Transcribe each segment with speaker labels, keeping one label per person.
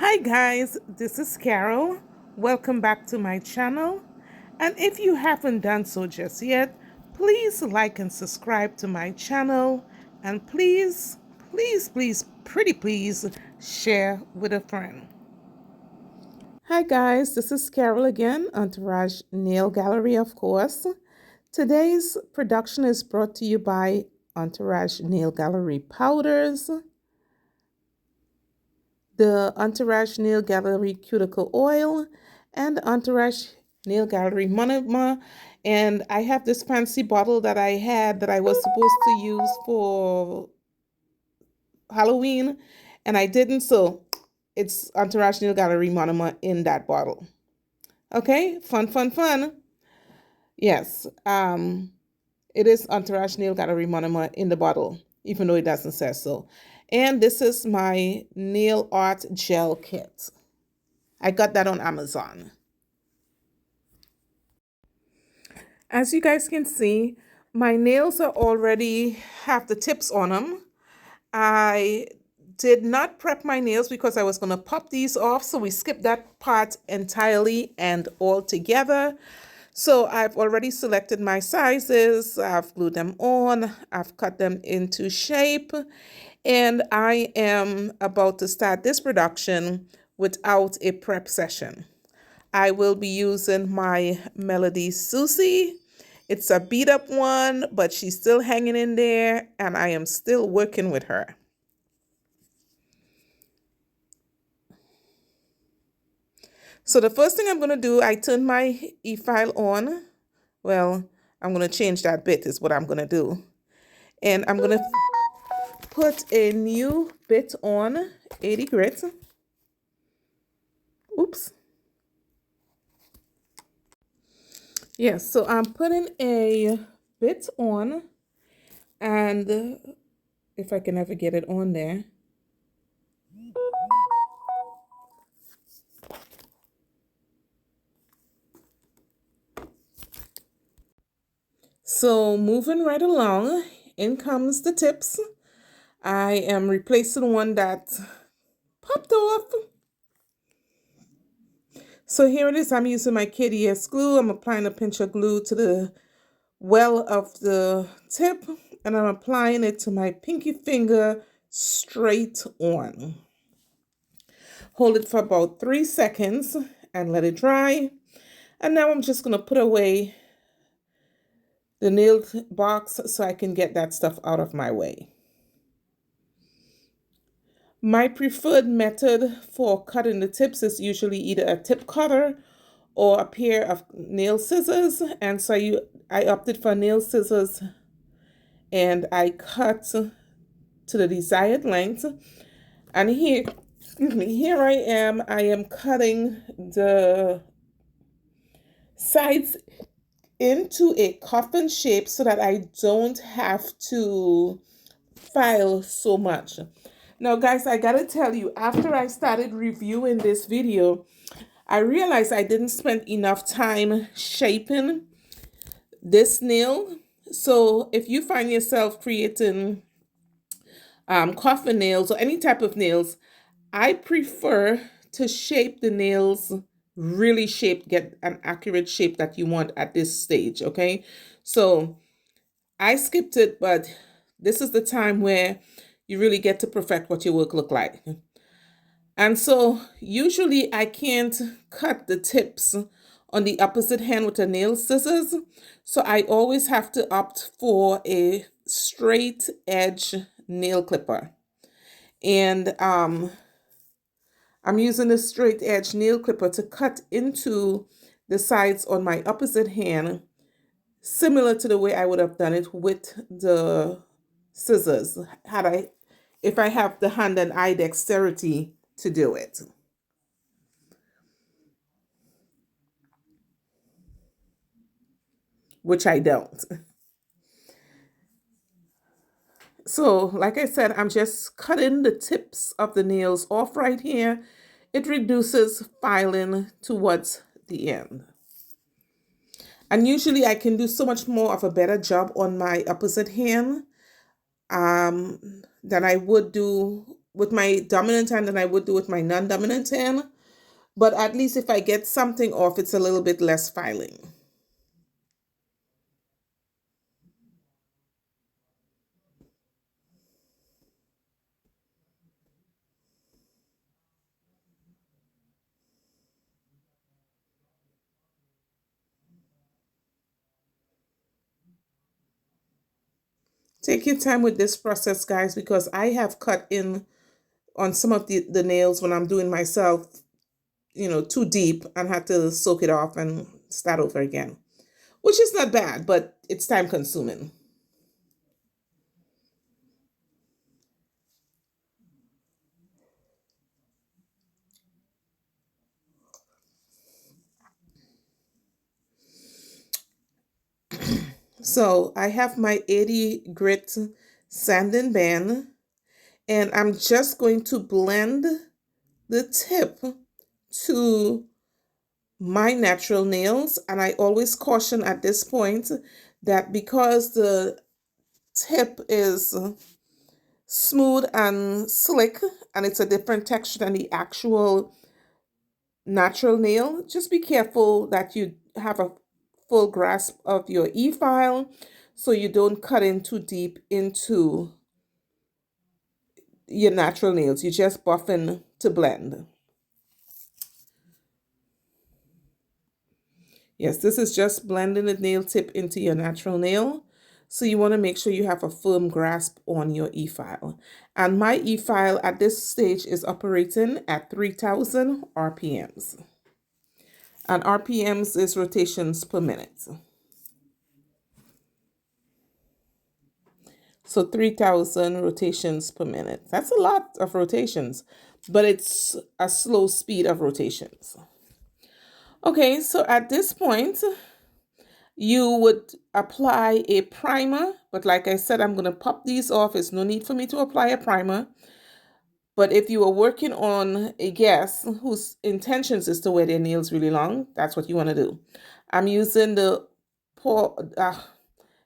Speaker 1: Hi guys, this is Carol. Welcome back to my channel. And if you haven't done so just yet, please like and subscribe to my channel. And please, pretty please, share with a friend. Hi guys, this is Carol again, Entourage Nail Gallery, of course. Today's production is brought to you by Entourage Nail Gallery Powders, the Entourage Nail Gallery Cuticle Oil, and the Entourage Nail Gallery Monama. And I have this fancy bottle that I had that I was supposed to use for Halloween, and I didn't, so it's Entourage Nail Gallery Monama in that bottle. Okay, fun. Yes, it is Entourage Nail Gallery Monama in the bottle, even though it doesn't say so. And this is my nail art gel kit. I got that on Amazon. As you guys can see, my nails are already have the tips on them. I did not prep my nails because I was going to pop these off, so we skipped that part entirely and all together. So I've already selected my sizes, I've glued them on, I've cut them into shape, and I am about to start this production without a prep session. I will be using my Melody Susie. It's a beat up one, but she's still hanging in there, and I am still working with her. So the first thing I'm going to do, I turn my e-file on. Well, I'm going to change that bit is what I'm going to do. And I'm going to put a new bit on, 80 grit. Oops. Yes, so I'm putting a bit on, and if I can ever get it on there. So moving right along, in comes the tips. I am replacing one that popped off. So here it is. I'm using my KDS glue. I'm applying a pinch of glue to the well of the tip, and I'm applying it to my pinky finger straight on. Hold it for about 3 seconds and let it dry. And now I'm just going to put away the nail box so I can get that stuff out of my way. My preferred method for cutting the tips is usually either a tip cutter or a pair of nail scissors. And so I opted for nail scissors, and I cut to the desired length. And here I am cutting the sides into a coffin shape so that I don't have to file so much. Now guys, I gotta tell you, after I started reviewing this video, I realized I didn't spend enough time shaping this nail. So if you find yourself creating coffin nails or any type of nails, I prefer to shape the nails really shaped, get an accurate shape that you want at this stage, okay? So I skipped it, but this is the time where you really get to perfect what your work look like. And so usually I can't cut the tips on the opposite hand with the nail scissors. So I always have to opt for a straight edge nail clipper. And I'm using a straight edge nail clipper to cut into the sides on my opposite hand, similar to the way I would have done it with the scissors, if I have the hand and eye dexterity to do it. Which I don't. So, like I said, I'm just cutting the tips of the nails off right here. It reduces filing towards the end. And usually I can do so much more of a better job on my opposite hand than I would do with my dominant hand than I would do with my non-dominant hand. But at least if I get something off, it's a little bit less filing. Take your time with this process, guys, because I have cut in on some of the nails when I'm doing myself, too deep and had to soak it off and start over again, which is not bad, but it's time consuming. So I have my 80 grit sanding band, and I'm just going to blend the tip to my natural nails. And I always caution at this point that because the tip is smooth and slick and it's a different texture than the actual natural nail, just be careful that you have a full grasp of your e-file so you don't cut in too deep into your natural nails. You just buffing to blend. Yes, this is just blending the nail tip into your natural nail. So you want to make sure you have a firm grasp on your e-file. And my e-file at this stage is operating at 3,000 RPMs. And RPMs is rotations per minute. So 3,000 rotations per minute. That's a lot of rotations, but it's a slow speed of rotations. Okay, so at this point, you would apply a primer, but like I said, I'm going to pop these off. There's no need for me to apply a primer. But if you are working on a guest whose intentions is to wear their nails really long, that's what you want to do. I'm using the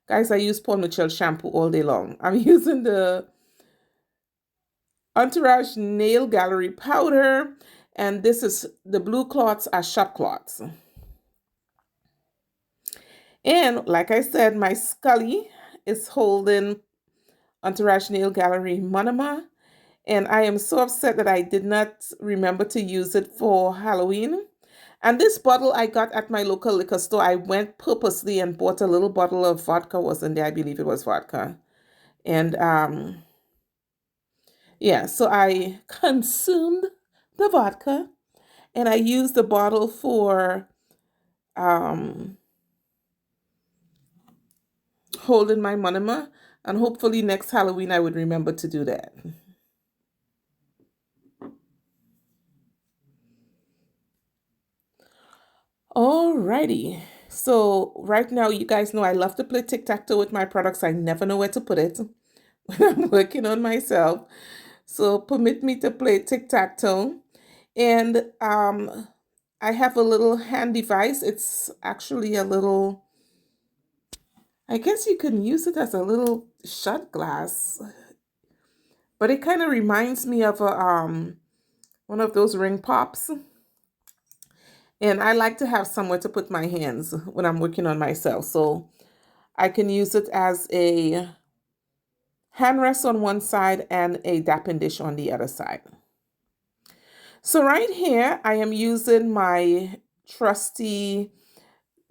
Speaker 1: guys, I use Paul Mitchell shampoo all day long. I'm using the Entourage Nail Gallery powder, and this is the blue cloths are shop cloths. And like I said, my Scully is holding Entourage Nail Gallery Monama, and I am so upset that I did not remember to use it for Halloween. And this bottle I got at my local liquor store. I went purposely and bought a little bottle of vodka, wasn't there? I believe it was vodka. And yeah, so I consumed the vodka and I used the bottle for holding my Monama, and hopefully next Halloween I would remember to do that. Alrighty. So right now, you guys know I love to play tic-tac-toe with my products. I never know where to put it when I'm working on myself. So permit me to play tic-tac-toe. And I have a little hand device. It's actually a little, I guess you can use it as a little shot glass, but it kind of reminds me of a one of those ring pops. And I like to have somewhere to put my hands when I'm working on myself. So I can use it as a hand rest on one side and a Dappen dish on the other side. So right here, I am using my trusty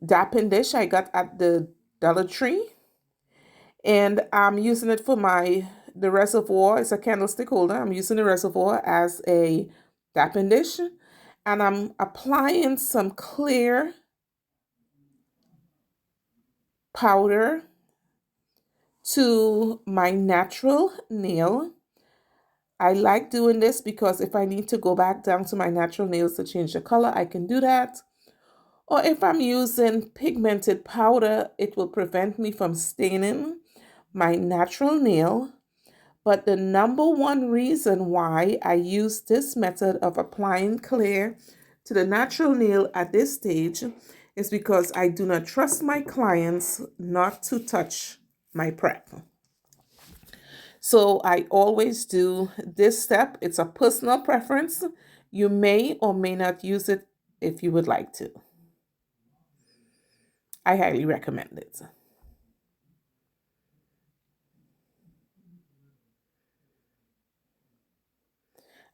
Speaker 1: Dappen dish I got at the Dollar Tree. And I'm using it for the reservoir. It's a candlestick holder. I'm using the reservoir as a Dappen dish. And I'm applying some clear powder to my natural nail. I like doing this because if I need to go back down to my natural nails to change the color, I can do that. Or if I'm using pigmented powder, it will prevent me from staining my natural nail. But the number one reason why I use this method of applying clear to the natural nail at this stage is because I do not trust my clients not to touch my prep. So I always do this step. It's a personal preference. You may or may not use it if you would like to. I highly recommend it.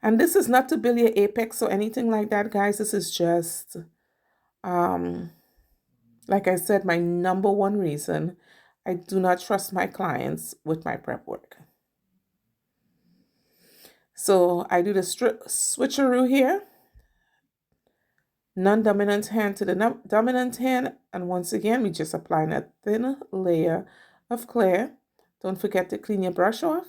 Speaker 1: And this is not to build your apex or anything like that, guys. This is just, like I said, my number one reason I do not trust my clients with my prep work. So I do the switcheroo here. Non-dominant hand to the dominant hand. And once again, we just apply a thin layer of clear. Don't forget to clean your brush off.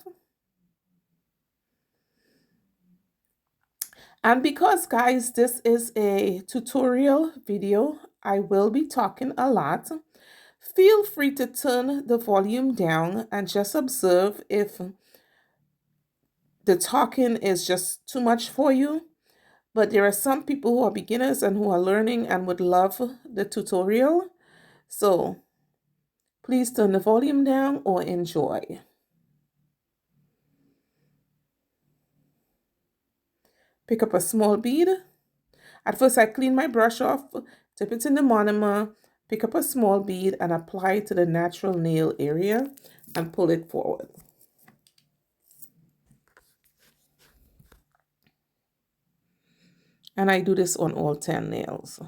Speaker 1: And because, guys, this is a tutorial video, I will be talking a lot. Feel free to turn the volume down and just observe if the talking is just too much for you. But there are some people who are beginners and who are learning and would love the tutorial. So please turn the volume down or enjoy. Pick up a small bead. At first I clean my brush off, dip it in the Monama, pick up a small bead and apply it to the natural nail area and pull it forward. And I do this on all 10 nails.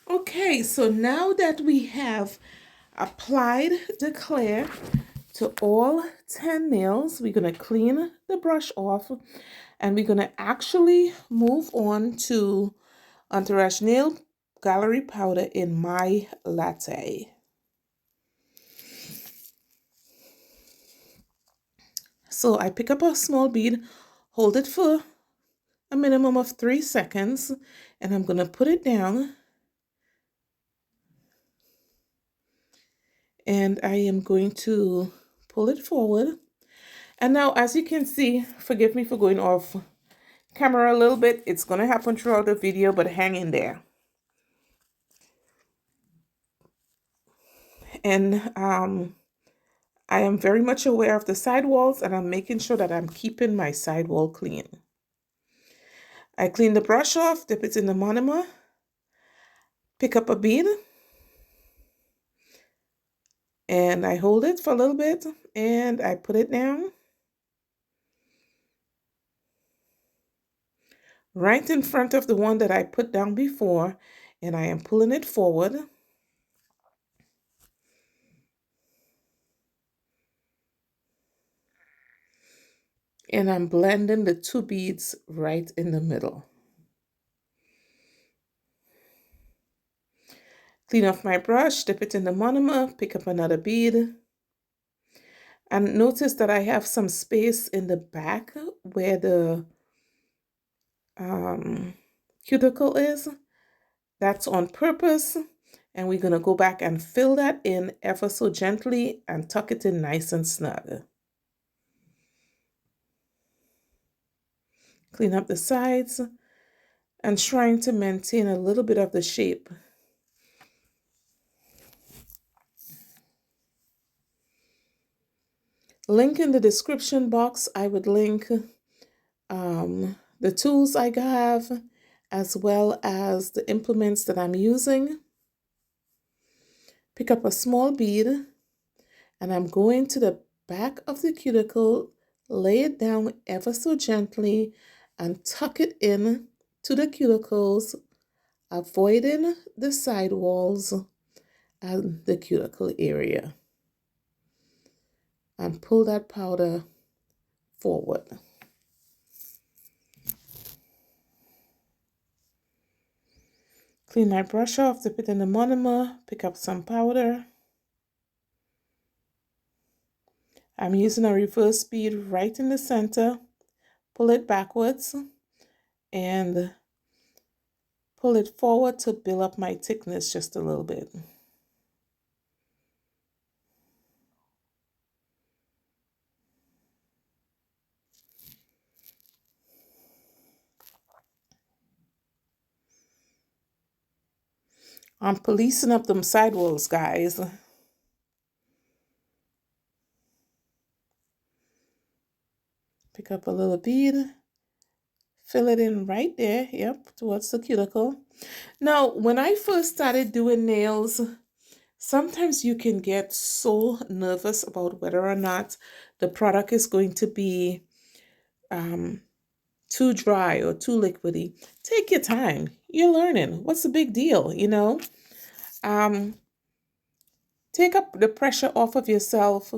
Speaker 1: Okay, so now that we have applied the clear to all 10 nails, we're going to clean the brush off and we're going to actually move on to Entourage Nail Gallery Powder in my Latte. So I pick up a small bead, hold it for a minimum of 3 seconds, and I'm going to put it down. And I am going to pull it forward. And now, as you can see, forgive me for going off camera a little bit. It's going to happen throughout the video, but hang in there. And I am very much aware of the sidewalls, and I'm making sure that I'm keeping my sidewall clean. I clean the brush off, dip it in the Monama, pick up a bead, and I hold it for a little bit, and I put it down. Right in front of the one that I put down before, and I am pulling it forward. And I'm blending the 2 beads right in the middle. Clean off my brush, dip it in the Monama, pick up another bead. And notice that I have some space in the back where the cuticle is. That's on purpose. And we're going to go back and fill that in ever so gently and tuck it in nice and snug. Clean up the sides and trying to maintain a little bit of the shape. Link in the description box. I would link the tools I have as well as the implements that I'm using. Pick up a small bead and I'm going to the back of the cuticle, lay it down ever so gently and tuck it in to the cuticles, avoiding the sidewalls and the cuticle area. And pull that powder forward. Clean my brush off, dip it in the Monama, pick up some powder. I'm using a reverse bead right in the center, pull it backwards, and pull it forward to build up my thickness just a little bit. I'm policing up them sidewalls, guys. Pick up a little bead, fill it in right there, yep, towards the cuticle. Now, when I first started doing nails, sometimes you can get so nervous about whether or not the product is going to be too dry or too liquidy. Take your time. You're learning. What's the big deal, you know? Take up the pressure off of yourself.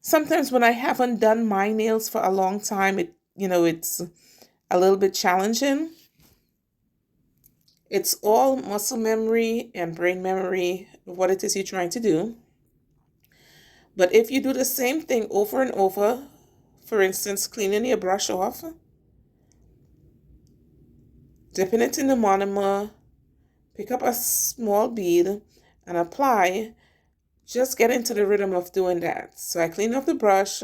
Speaker 1: Sometimes when I haven't done my nails for a long time, it's a little bit challenging. It's all muscle memory and brain memory, what it is you're trying to do. But if you do the same thing over and over, for instance, cleaning your brush off, dipping it in the Monama, pick up a small bead and apply, just get into the rhythm of doing that. So I cleaned off the brush,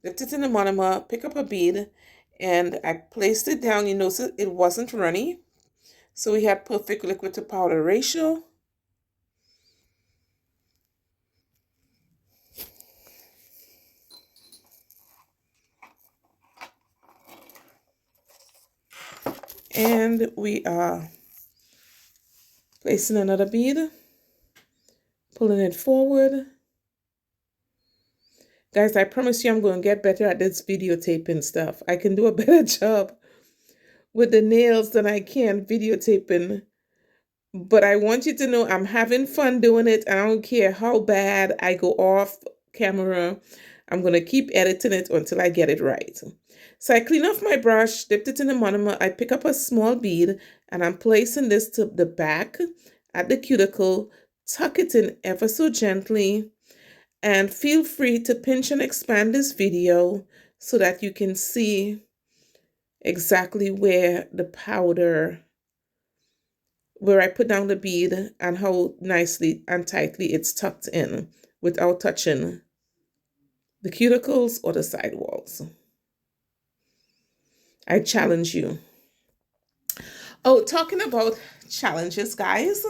Speaker 1: dipped it in the Monama, pick up a bead, and I placed it down. You notice it wasn't runny. So we had perfect liquid to powder ratio. And we are placing another bead, pulling it forward. Guys, I promise you I'm going to get better at this videotaping stuff. I can do a better job with the nails than I can videotaping. But I want you to know I'm having fun doing it. I don't care how bad I go off camera. I'm going to keep editing it until I get it right. So I clean off my brush, dipped it in the Monama. I pick up a small bead and I'm placing this to the back at the cuticle. Tuck it in ever so gently. And feel free to pinch and expand this video so that you can see exactly where the powder, where I put down the bead and how nicely and tightly it's tucked in without touching the cuticles or the sidewalls. I challenge you. Oh, talking about challenges, guys,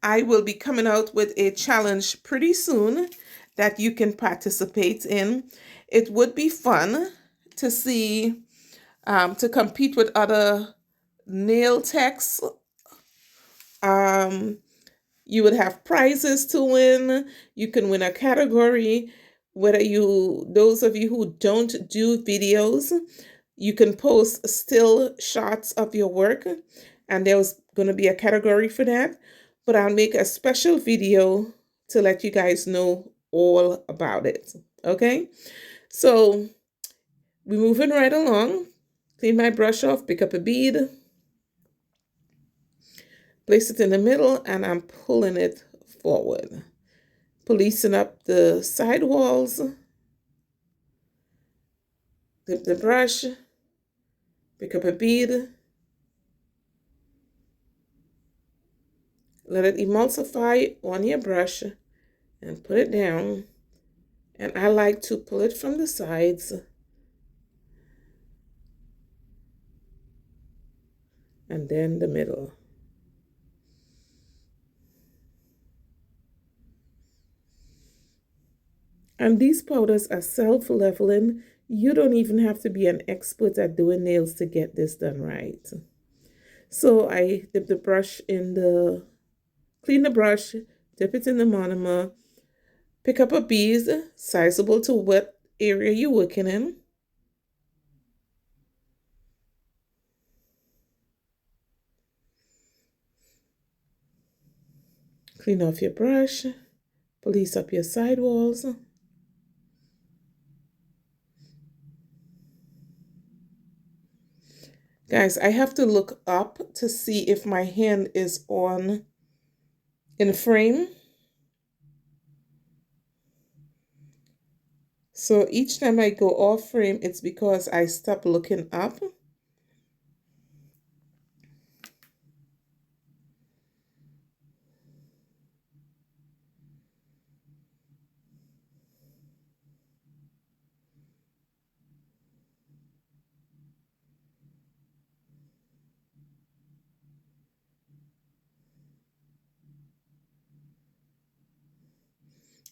Speaker 1: I will be coming out with a challenge pretty soon that you can participate in. It would be fun to see, to compete with other nail techs. You would have prizes to win. You can win a category. Those of you who don't do videos, you can post still shots of your work, and there's going to be a category for that. But I'll make a special video to let you guys know all about it. Okay? So we're moving right along. Clean my brush off, pick up a bead, place it in the middle, and I'm pulling it forward. Policing up the side walls. Dip the brush, pick up a bead, let it emulsify on your brush, and put it down. And I like to pull it from the sides and then the middle. And these powders are self-leveling. You don't even have to be an expert at doing nails to get this done right. So I dip the brush clean the brush, dip it in the Monama, pick up a bead sizable to what area you're working in. Clean off your brush, police up your sidewalls. Guys, I have to look up to see if my hand is on in frame. So each time I go off frame, it's because I stop looking up.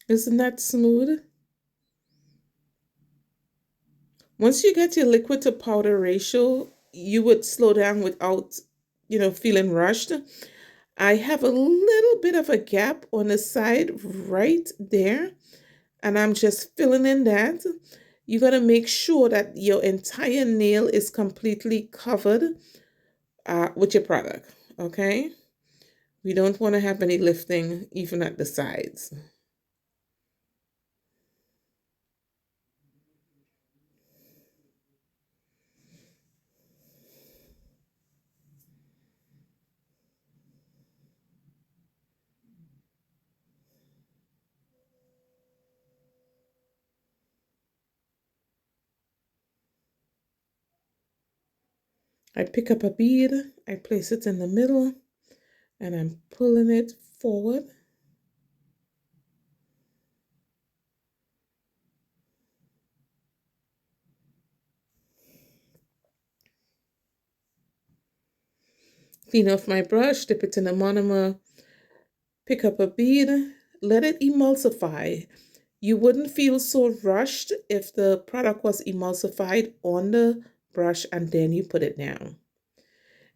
Speaker 1: Isn't that smooth? Once you get your liquid to powder ratio, you would slow down without, feeling rushed. I have a little bit of a gap on the side right there, and I'm just filling in that. You got to make sure that your entire nail is completely covered with your product, okay? We don't want to have any lifting even at the sides. I pick up a bead, I place it in the middle, and I'm pulling it forward. Clean off my brush, dip it in the Monama, pick up a bead, let it emulsify. You wouldn't feel so rushed if the product was emulsified on the brush and then you put it down.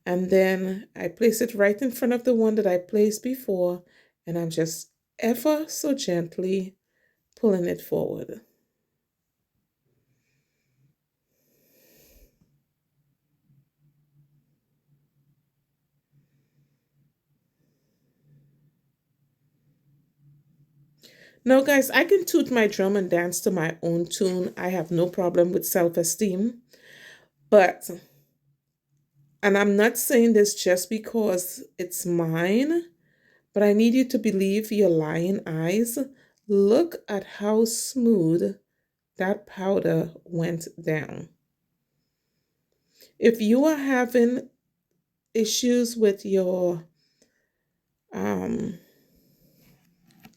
Speaker 1: And then I place it right in front of the one that I placed before, and I'm just ever so gently pulling it forward. Now, guys, I can toot my drum and dance to my own tune. I have no problem with self-esteem. But, and I'm not saying this just because it's mine, but I need you to believe your lying eyes. Look at how smooth that powder went down. If you are having issues with your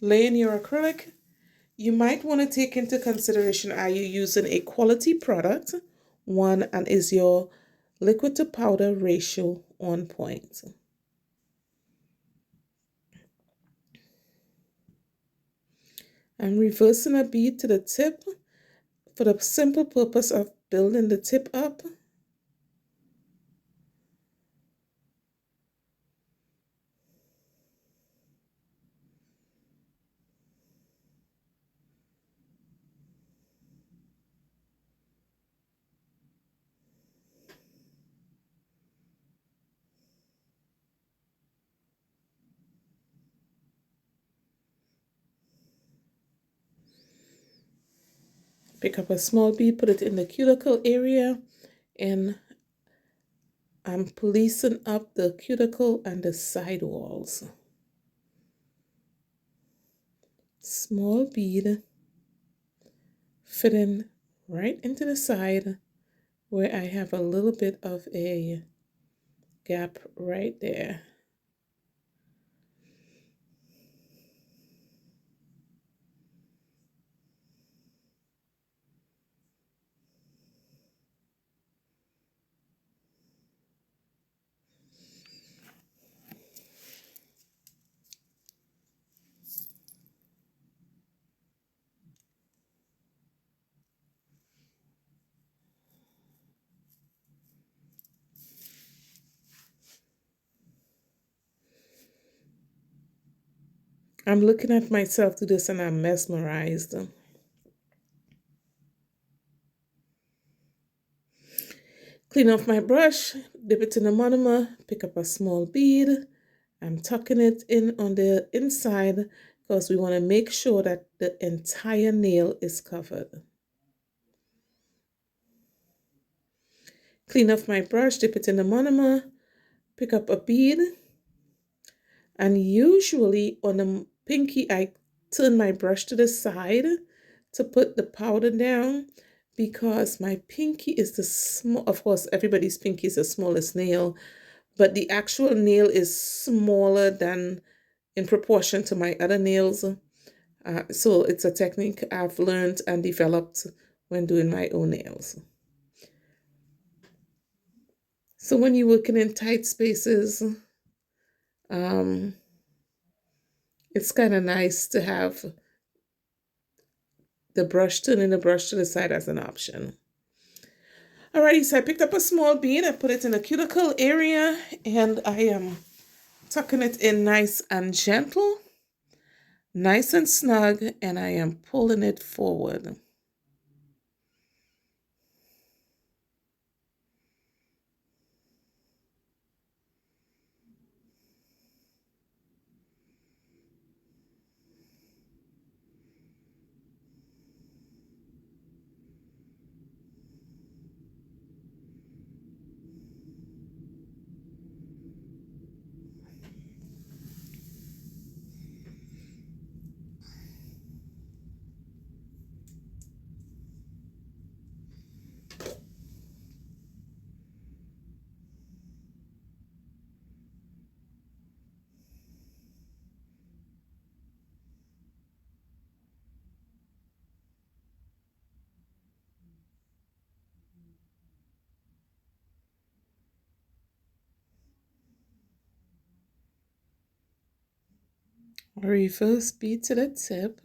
Speaker 1: laying your acrylic, you might want to take into consideration, are you using a quality product? One, and is your liquid to powder ratio on point? I'm reversing a bead to the tip for the simple purpose of building the tip up. Pick up a small bead, put it in the cuticle area, and I'm policing up the cuticle and the side walls. Small bead fitting right into the side where I have a little bit of a gap right there. I'm looking at myself do this and I'm mesmerized. Clean off my brush, dip it in the monomer, pick up a small bead. I'm tucking it in on the inside because we want to make sure that the entire nail is covered. clean off my brush, dip it in the Monama, pick up a bead, and usually on the pinky, I turn my brush to the side to put the powder down because my pinky is the small, of course, everybody's pinky is the smallest nail, but the actual nail is smaller than in proportion to my other nails. So it's a technique I've learned and developed when doing my own nails. So when you're working in tight spaces, it's kind of nice to have the brush, turning the brush to the side as an option. Alrighty, so I picked up a small bead, I put it in the cuticle area, and I am tucking it in nice and gentle, nice and snug, and I am pulling it forward. Reverse bead to the tip,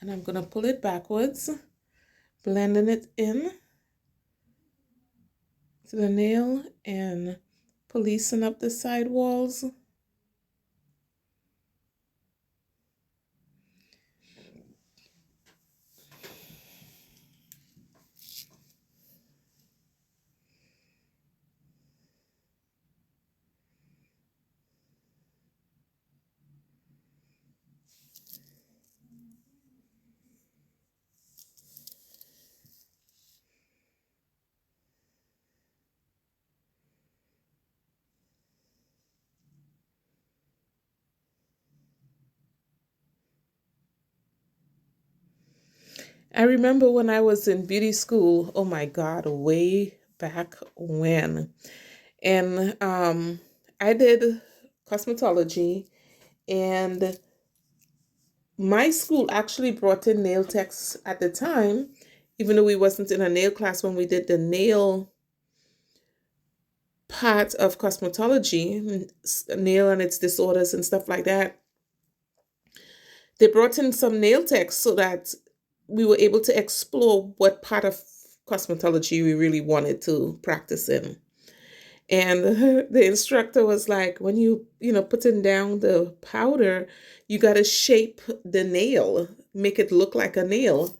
Speaker 1: and I'm going to pull it backwards, blending it in to the nail and policing up the side walls. I remember when I was in beauty school, oh my God, way back when. And I did cosmetology, and my school actually brought in nail techs at the time, even though we wasn't in a nail class when we did the nail part of cosmetology, nail and its disorders and stuff like that. They brought in some nail techs so that we were able to explore what part of cosmetology we really wanted to practice in. And the instructor was like, when putting down the powder, you got to shape the nail, make it look like a nail.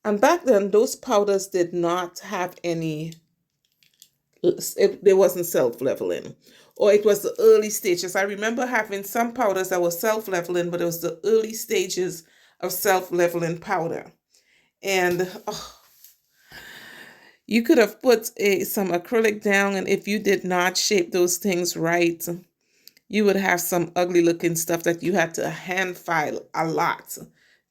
Speaker 1: And back then, those powders did not have any, they wasn't self-leveling. Or it was the early stages. I remember having some powders that were self-leveling, but it was the early stages of self-leveling powder. And you could have put some acrylic down, and if you did not shape those things right, you would have some ugly looking stuff that you had to hand file a lot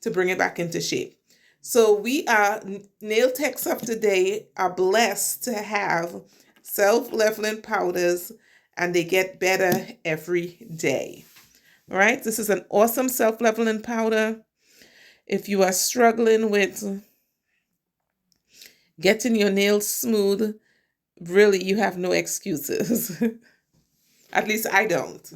Speaker 1: to bring it back into shape. So we are nail techs of today are blessed to have self-leveling powders, and they get better every day. All right, this is an awesome self-leveling powder. If you are struggling with getting your nails smooth, really, you have no excuses. At least I don't.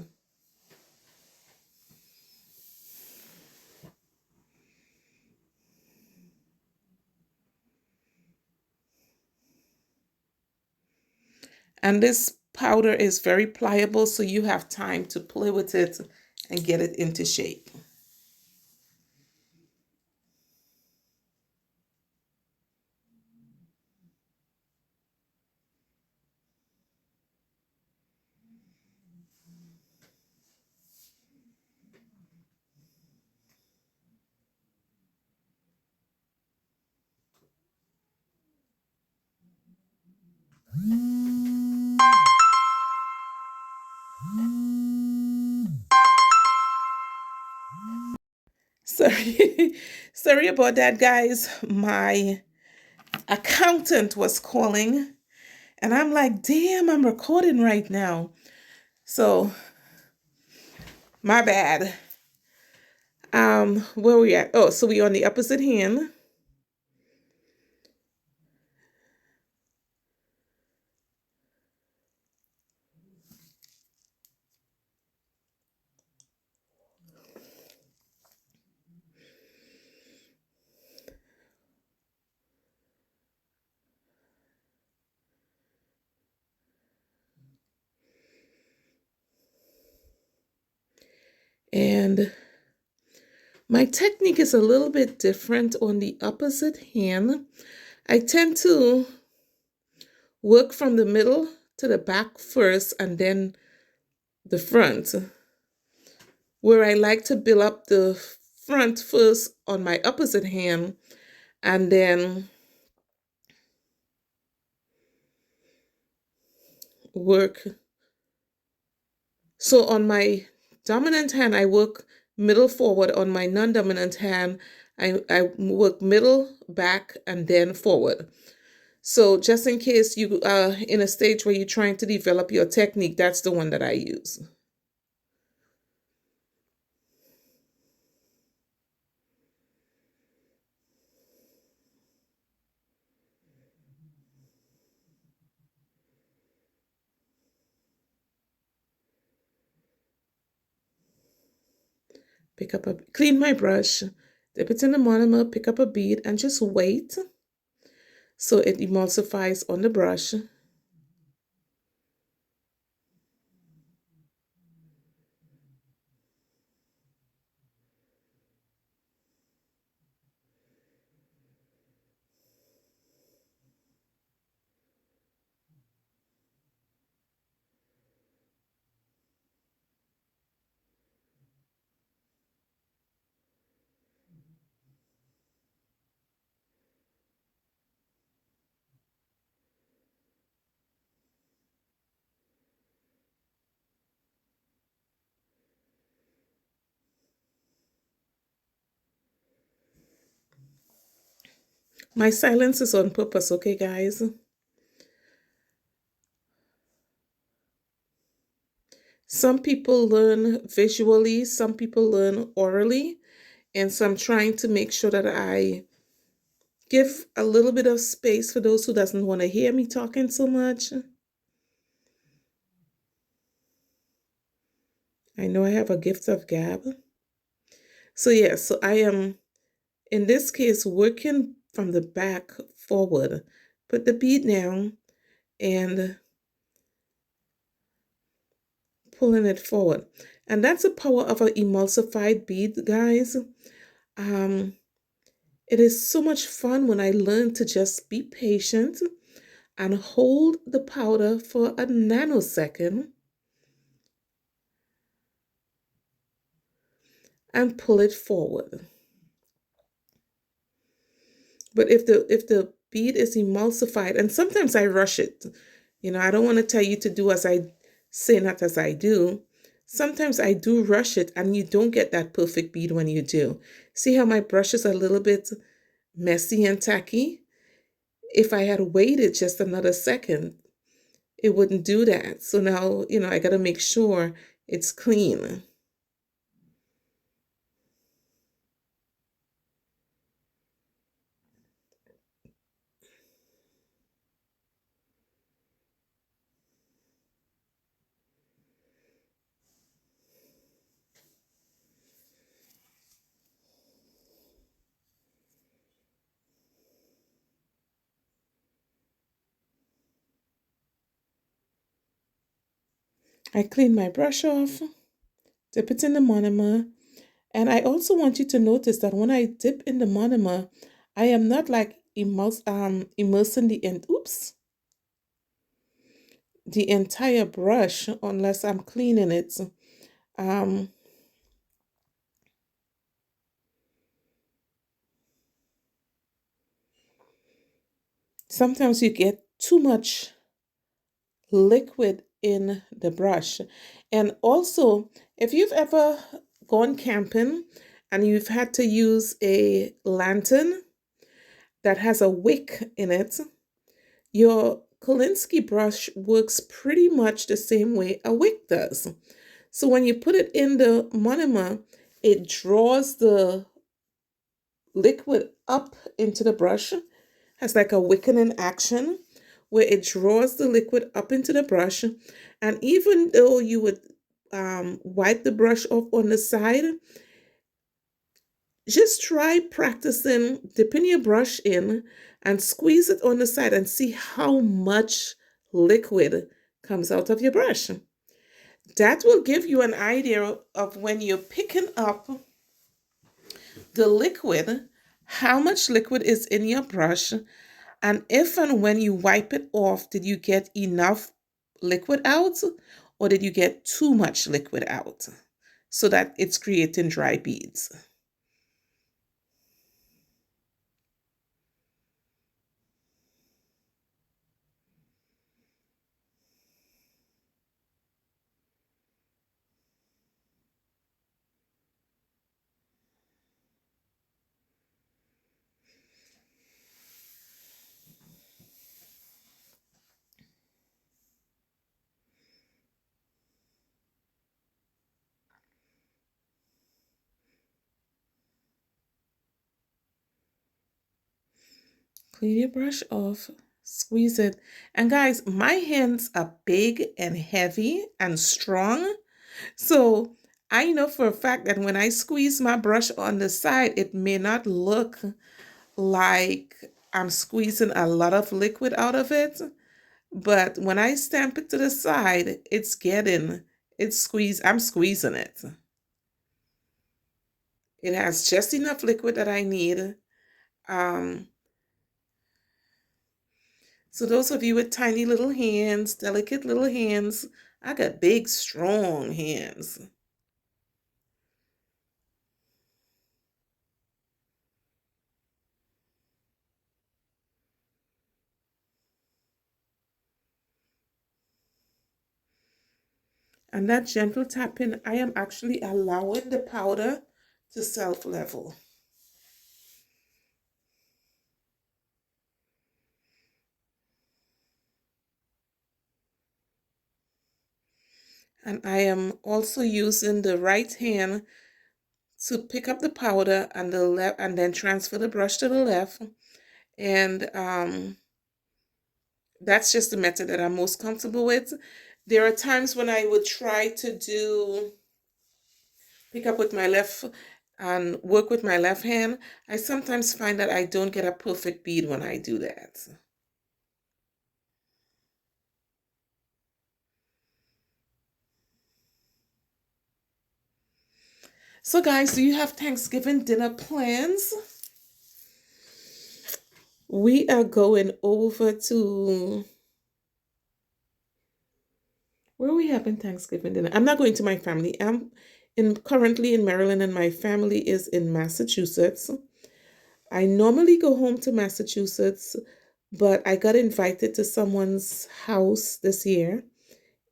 Speaker 1: And this powder is very pliable, so you have time to play with it and get it into shape. Sorry. Sorry about that, guys. My accountant was calling, and I'm like, damn, I'm recording right now. So, my bad. Where we at? Oh, so we on the opposite hand. And my technique is a little bit different on the opposite hand. I tend to work from the middle to the back first and then the front, where I like to build up the front first on my opposite hand and then work. So on my dominant hand, I work middle forward. On my non-dominant hand, I work middle, back, and then forward. So just in case you are in a stage where you're trying to develop your technique, that's the one that I use. Clean my brush, dip it in the monomer, pick up a bead, and just wait so it emulsifies on the brush. My silence is on purpose, okay, guys? Some people learn visually, some people learn orally, and so I'm trying to make sure that I give a little bit of space for those who doesn't want to hear me talking so much. I know I have a gift of gab. So yeah, so I am, in this case, working from the back forward. Put the bead down and pulling it forward. And that's the power of an emulsified bead, guys. It is so much fun when I learn to just be patient and hold the powder for a nanosecond and pull it forward. But if the bead is emulsified, and sometimes I rush it, I don't want to tell you to do as I say, not as I do. Sometimes I do rush it, and you don't get that perfect bead when you do. See how my brush is a little bit messy and tacky? If I had waited just another second, it wouldn't do that. So now, I got to make sure it's clean. I clean my brush off, dip it in the monomer, and I also want you to notice that when I dip in the monomer, I am not like immersing the entire brush unless I'm cleaning it. Um, Sometimes you get too much liquid in the brush. And also, if you've ever gone camping and you've had to use a lantern that has a wick in it, your Kolinsky brush works pretty much the same way a wick does. So when you put it in the Monama, it draws the liquid up into the brush, has like a wicking action where it draws the liquid up into the brush. And even though you would wipe the brush off on the side, just try practicing dipping your brush in and squeeze it on the side and see how much liquid comes out of your brush. That will give you an idea of when you're picking up the liquid, how much liquid is in your brush, and if and when you wipe it off, did you get enough liquid out or did you get too much liquid out so that it's creating dry beads. Clean your brush off, squeeze it. And guys, my hands are big and heavy and strong. So I know for a fact that when I squeeze my brush on the side, it may not look like I'm squeezing a lot of liquid out of it. But when I stamp it to the side, I'm squeezing it. It has just enough liquid that I need. So those of you with tiny little hands, delicate little hands, I got big, strong hands. And that gentle tapping, I am actually allowing the powder to self-level. And I am also using the right hand to pick up the powder and the left, and then transfer the brush to the left. And that's just the method that I'm most comfortable with. There are times when I would try to pick up with my left and work with my left hand. I sometimes find that I don't get a perfect bead when I do that. So guys, do you have Thanksgiving dinner plans? We are going over to, where are we having Thanksgiving dinner? I'm not going to my family. I'm currently in Maryland and my family is in Massachusetts. I normally go home to Massachusetts, but I got invited to someone's house this year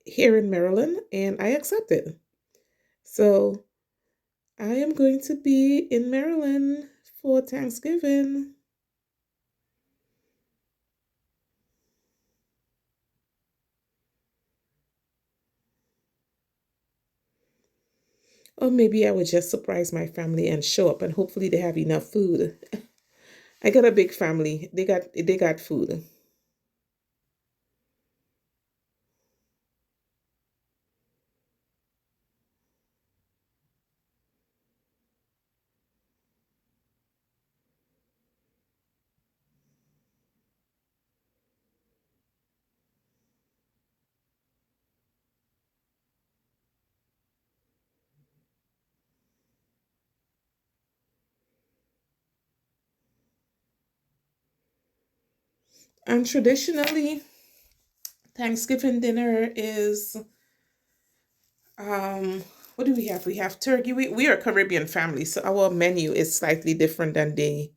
Speaker 1: here in Maryland and I accepted. So I am going to be in Maryland for Thanksgiving. Or maybe I would just surprise my family and show up and hopefully they have enough food. I got a big family. They got food. And traditionally, Thanksgiving dinner is what do we have? We have turkey. We are a Caribbean family, so our menu is slightly different than the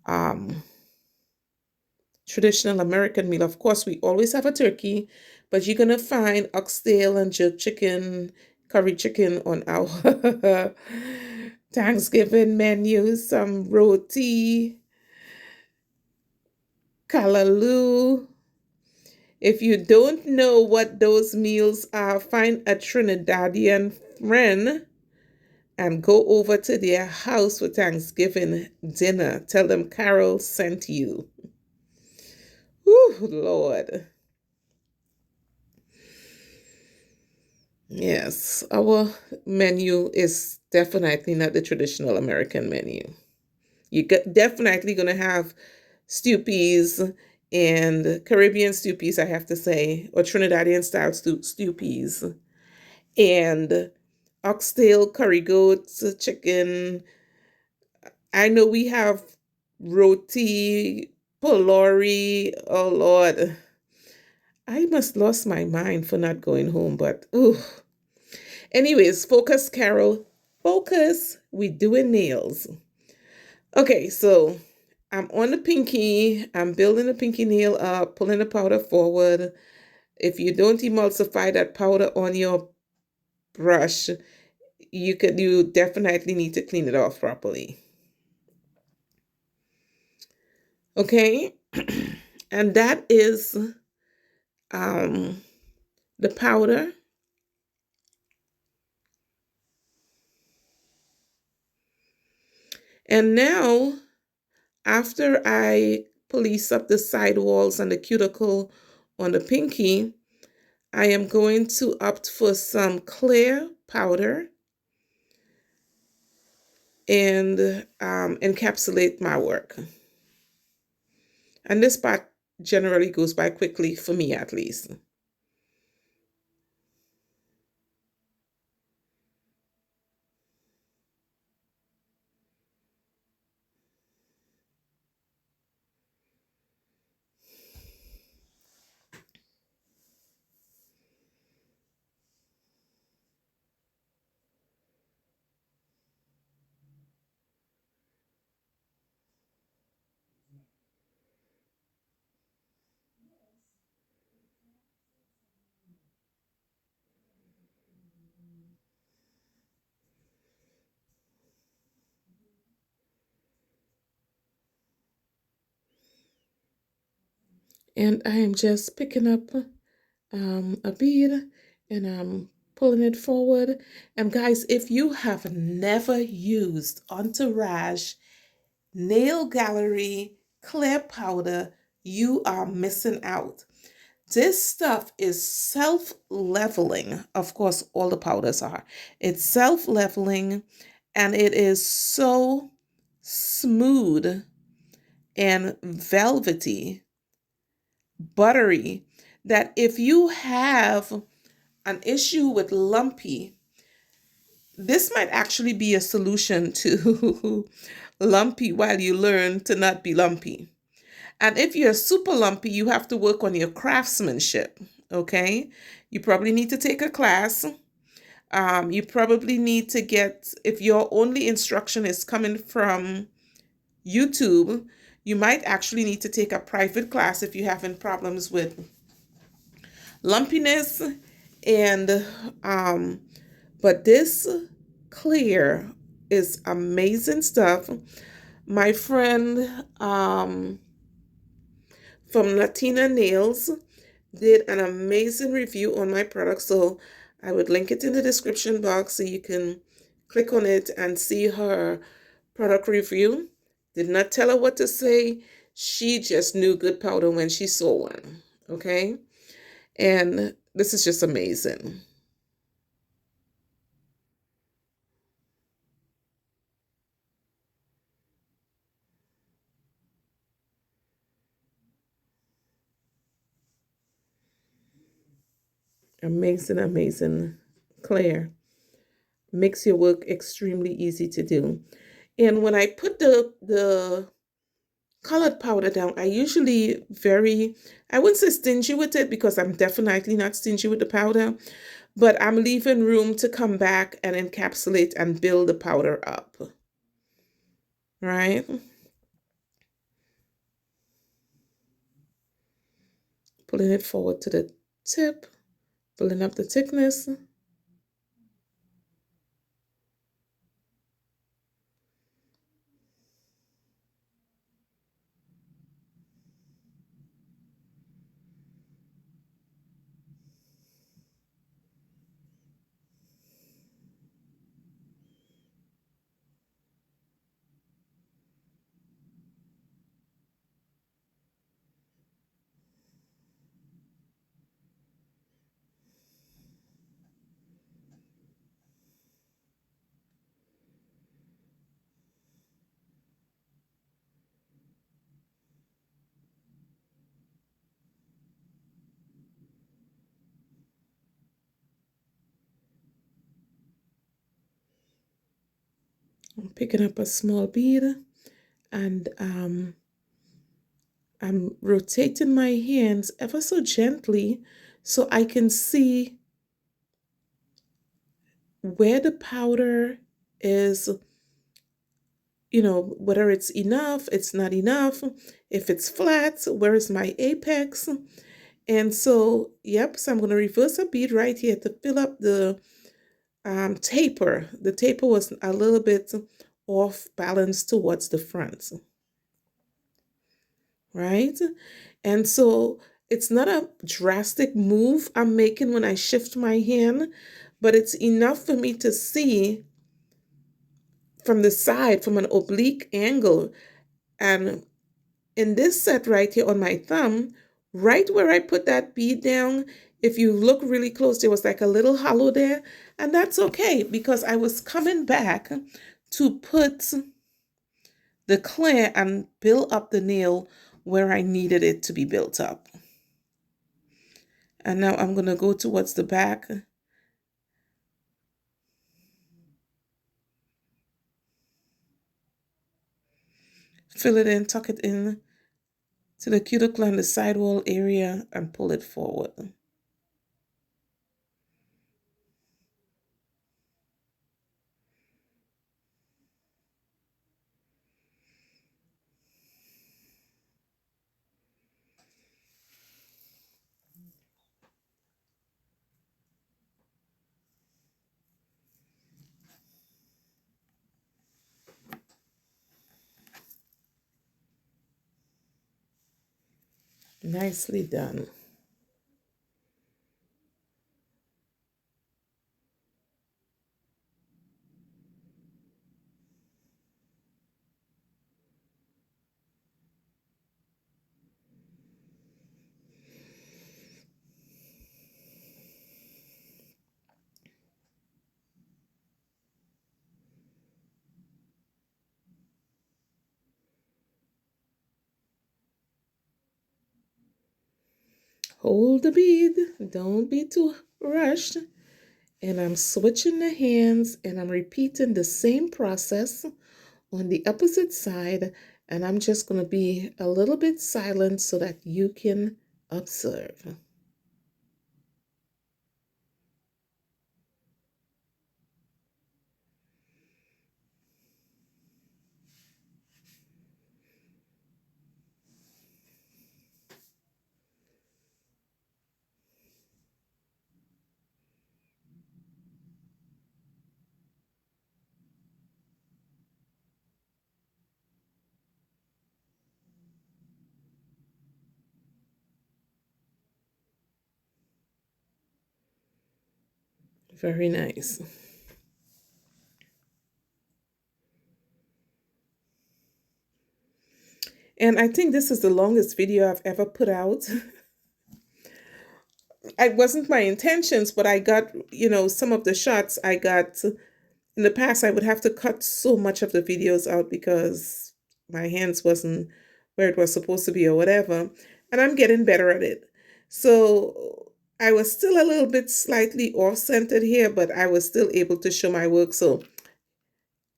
Speaker 1: um traditional American meal. Of course, we always have a turkey, but you're gonna find oxtail and jerk chicken, curry chicken on our Thanksgiving menu, some roti, callaloo. If you don't know what those meals are, find a Trinidadian friend and go over to their house for Thanksgiving dinner. Tell them Carol sent you. Whew, Lord. Yes, our menu is definitely not the traditional American menu. Definitely going to have stew peas and Caribbean stew peas, I have to say, or Trinidadian style stew peas, and oxtail, curry goats, chicken. I know we have roti, polori. Oh Lord, I must lost my mind for not going home, but ooh. Anyways, focus, Carol. Focus. We doing nails. Okay, so I'm on the pinky. I'm building the pinky nail up, pulling the powder forward. If you don't emulsify that powder on your brush, you definitely need to clean it off properly. Okay, and that is the powder. And now, after I police up the side walls and the cuticle on the pinky, I am going to opt for some clear powder and encapsulate my work. And this part generally goes by quickly, for me at least. And I am just picking up a bead and I'm pulling it forward. And guys, if you have never used Entourage Nail Gallery clear powder, you are missing out. This stuff is self-leveling. Of course, all the powders are. It's self-leveling and it is so smooth and velvety, buttery, that if you have an issue with lumpy, this might actually be a solution to lumpy while you learn to not be lumpy. And if you're super lumpy, you have to work on your craftsmanship, okay? You probably need to take a class. You probably need to get, if your only instruction is coming from YouTube, you might actually need to take a private class if you're having problems with lumpiness. And but this clear is amazing stuff. My friend from Latina Nails did an amazing review on my product, so I would link it in the description box so you can click on it and see her product review. Did not tell her what to say. She just knew good powder when she saw one. Okay? And this is just amazing. Amazing, amazing. Claire. Makes your work extremely easy to do. And when I put the colored powder down, I usually I wouldn't say stingy with it because I'm definitely not stingy with the powder, but I'm leaving room to come back and encapsulate and build the powder up, right? Pulling it forward to the tip, building up the thickness. I'm picking up a small bead and I'm rotating my hands ever so gently so I can see where the powder is, you know, whether it's enough, it's not enough, if it's flat, where is my apex. And so, yep, so I'm going to reverse a bead right here to fill up the taper. The taper was a little bit off balance towards the front, right? And so it's not a drastic move I'm making when I shift my hand, but it's enough for me to see from the side, from an oblique angle. And in this set right here on my thumb, right where I put that bead down, if you look really close, there was like a little hollow there. And that's okay because I was coming back to put the clear and build up the nail where I needed it to be built up. And now I'm going to go towards the back. Fill it in, tuck it in to the cuticle and the sidewall area and pull it forward. Nicely done. Hold the bead, don't be too rushed. And I'm switching the hands and I'm repeating the same process on the opposite side. And I'm just going to be a little bit silent so that you can observe. Very nice. And I think this is the longest video I've ever put out. It wasn't my intentions, but I got, you know, some of the shots I got in the past. I would have to cut so much of the videos out because my hands wasn't where it was supposed to be or whatever. And I'm getting better at it. So I was still a little bit slightly off-centered here, but I was still able to show my work. So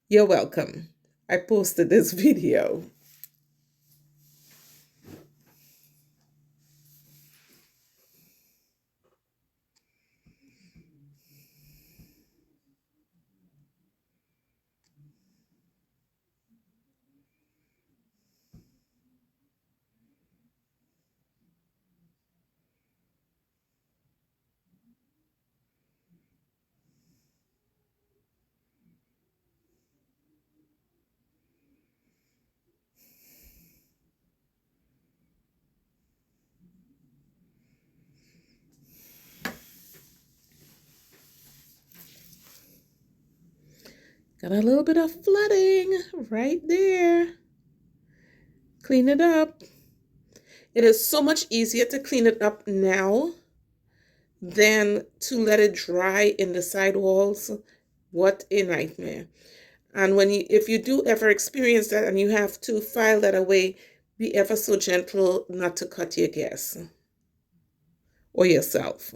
Speaker 1: you're welcome. I posted this video. Got a little bit of flooding right there. Clean it up. It is so much easier to clean it up now than to let it dry in the sidewalls. What a nightmare. And if you do ever experience that and you have to file that away, be ever so gentle not to cut your guests or yourself.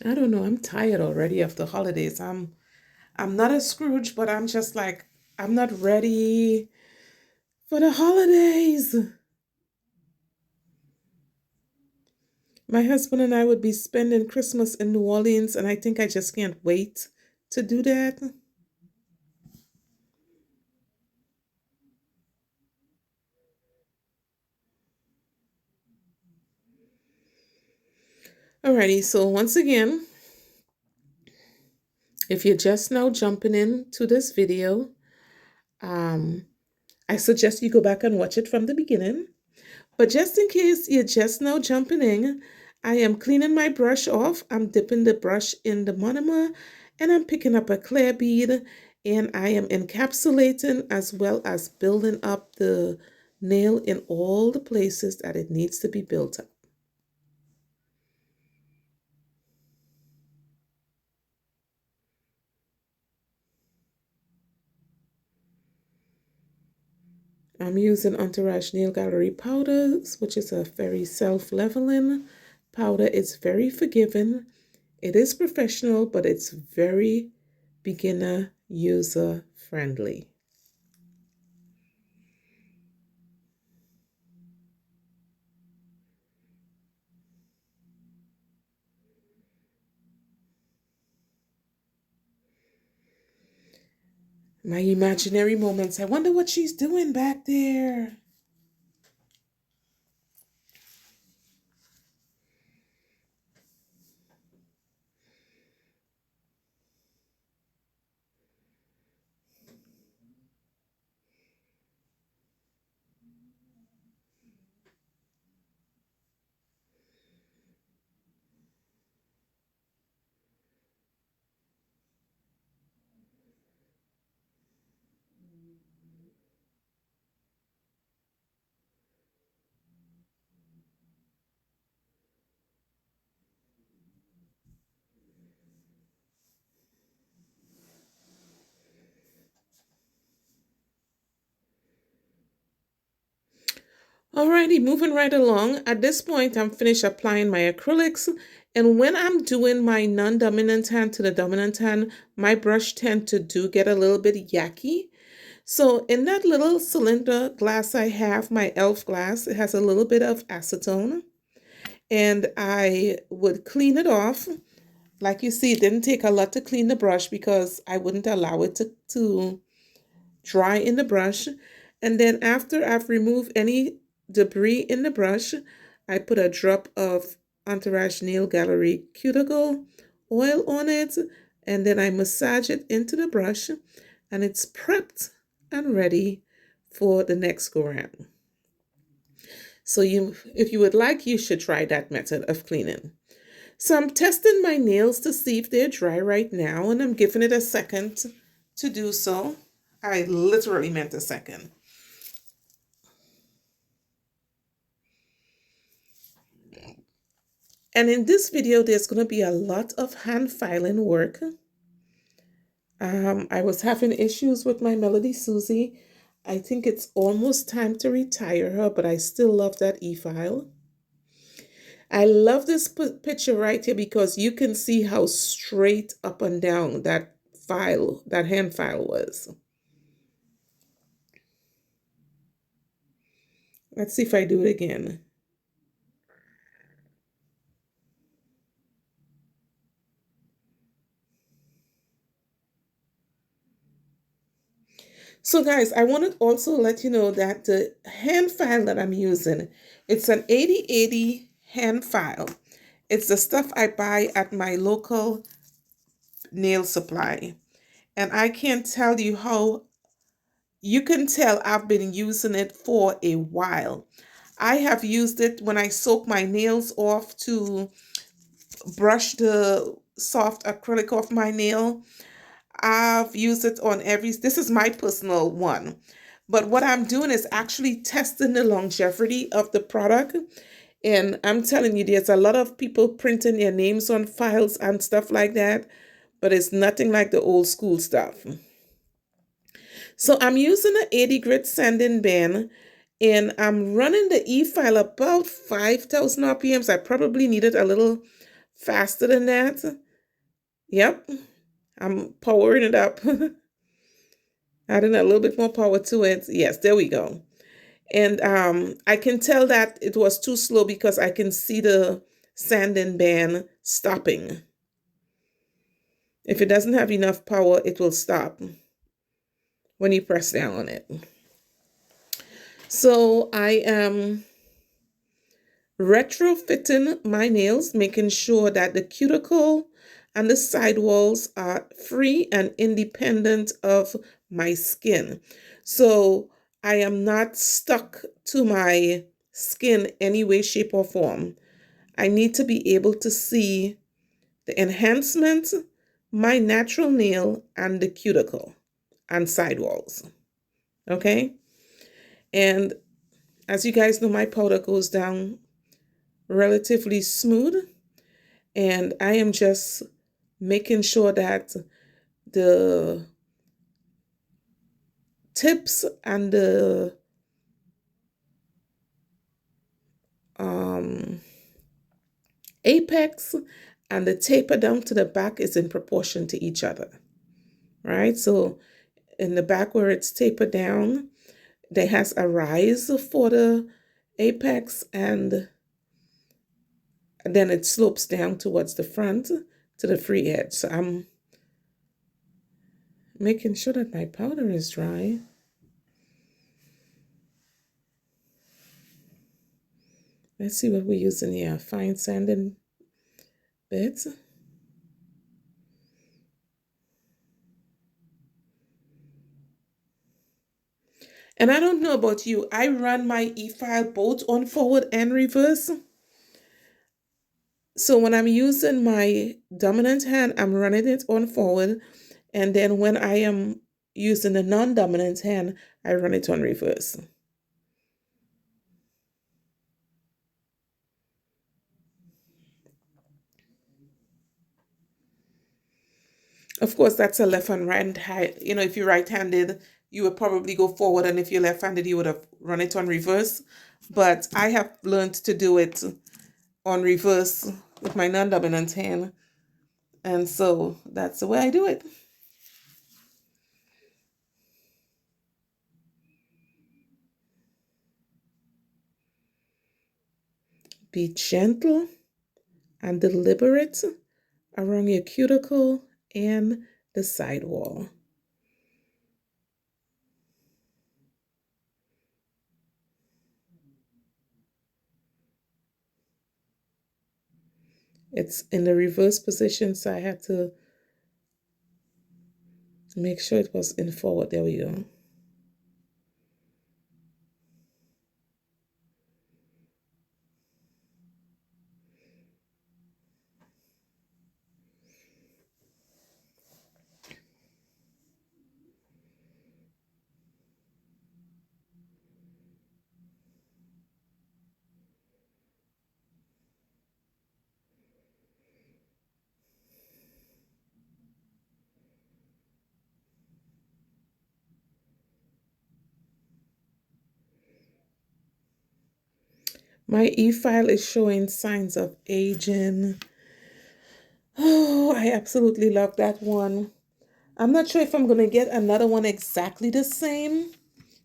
Speaker 1: I don't know, I'm tired already of the holidays. I'm not a Scrooge, but I'm just like, I'm not ready for the holidays. My husband and I would be spending Christmas in New Orleans, and I think I just can't wait to do that. Alrighty, so once again, if you're just now jumping into this video, um, I suggest you go back and watch it from the beginning. But just in case you're just now jumping in, I am cleaning my brush off. I'm dipping the brush in the Monama, and I'm picking up a clear bead, and I am encapsulating as well as building up the nail in all the places that it needs to be built up. I'm using Entourage Nail Gallery powders, which is a very self-leveling powder. It's very forgiving. It is professional, but it's very beginner user friendly. My imaginary moments. I wonder what she's doing back there. Alrighty, moving right along. At this point, I'm finished applying my acrylics. And when I'm doing my non-dominant hand to the dominant hand, my brush tend to get a little bit yucky. So in that little cylinder glass I have, my e.l.f. glass, it has a little bit of acetone. And I would clean it off. Like you see, it didn't take a lot to clean the brush because I wouldn't allow it to dry in the brush. And then after I've removed any debris in the brush, I put a drop of Entourage Nail Gallery Cuticle oil on it, and then I massage it into the brush, and it's prepped and ready for the next go round. So if you would like, you should try that method of cleaning. So I'm testing my nails to see if they're dry right now, and I'm giving it a second to do so. I literally meant a second. And in this video, there's going to be a lot of hand filing work. I was having issues with my Melody Susie. I think it's almost time to retire her, but I still love that e-file. I love this picture right here because you can see how straight up and down that file, that hand file was. Let's see if I do it again. So guys, I want to also let you know that the hand file that I'm using, it's an 8080 hand file. It's the stuff I buy at my local nail supply. And I can't tell you how, you can tell I've been using it for a while. I have used it when I soak my nails off to brush the soft acrylic off my nail. I've used it on this is my personal one. But what I'm doing is actually testing the longevity of the product. And I'm telling you, there's a lot of people printing their names on files and stuff like that, but it's nothing like the old school stuff. So I'm using an 80 grit sanding band, and I'm running the e-file about 5,000 RPMs. I probably needed a little faster than that. Yep, I'm powering it up. Adding a little bit more power to it. Yes, there we go. And I can tell that it was too slow because I can see the sanding band stopping. If it doesn't have enough power, it will stop when you press down on it. So I am retrofitting my nails, making sure that the cuticle and the sidewalls are free and independent of my skin. So I am not stuck to my skin any way, shape, or form. I need to be able to see the enhancement, my natural nail, and the cuticle and sidewalls. Okay? And as you guys know, my powder goes down relatively smooth, and I am just making sure that the tips and the apex and the taper down to the back is in proportion to each other, right? So in the back where it's tapered down, there has a rise for the apex, and then it slopes down towards the front to the free edge. So I'm making sure that my powder is dry. Let's see what we're using here. Fine sanding bits. And I don't know about you, I run my e-file both on forward and reverse. So when I'm using my dominant hand, I'm running it on forward. And then when I am using the non-dominant hand, I run it on reverse. Of course, that's a left and right hand. You know, if you're right-handed, you would probably go forward, and if you're left-handed, you would have run it on reverse. But I have learned to do it on reverse with my non-dominant hand, and so that's the way I do it. Be gentle and deliberate around your cuticle and the sidewall. It's in the reverse position, so I had to make sure it was in forward. There we go. My e-file is showing signs of aging. Oh, I absolutely love that one. I'm not sure if I'm going to get another one exactly the same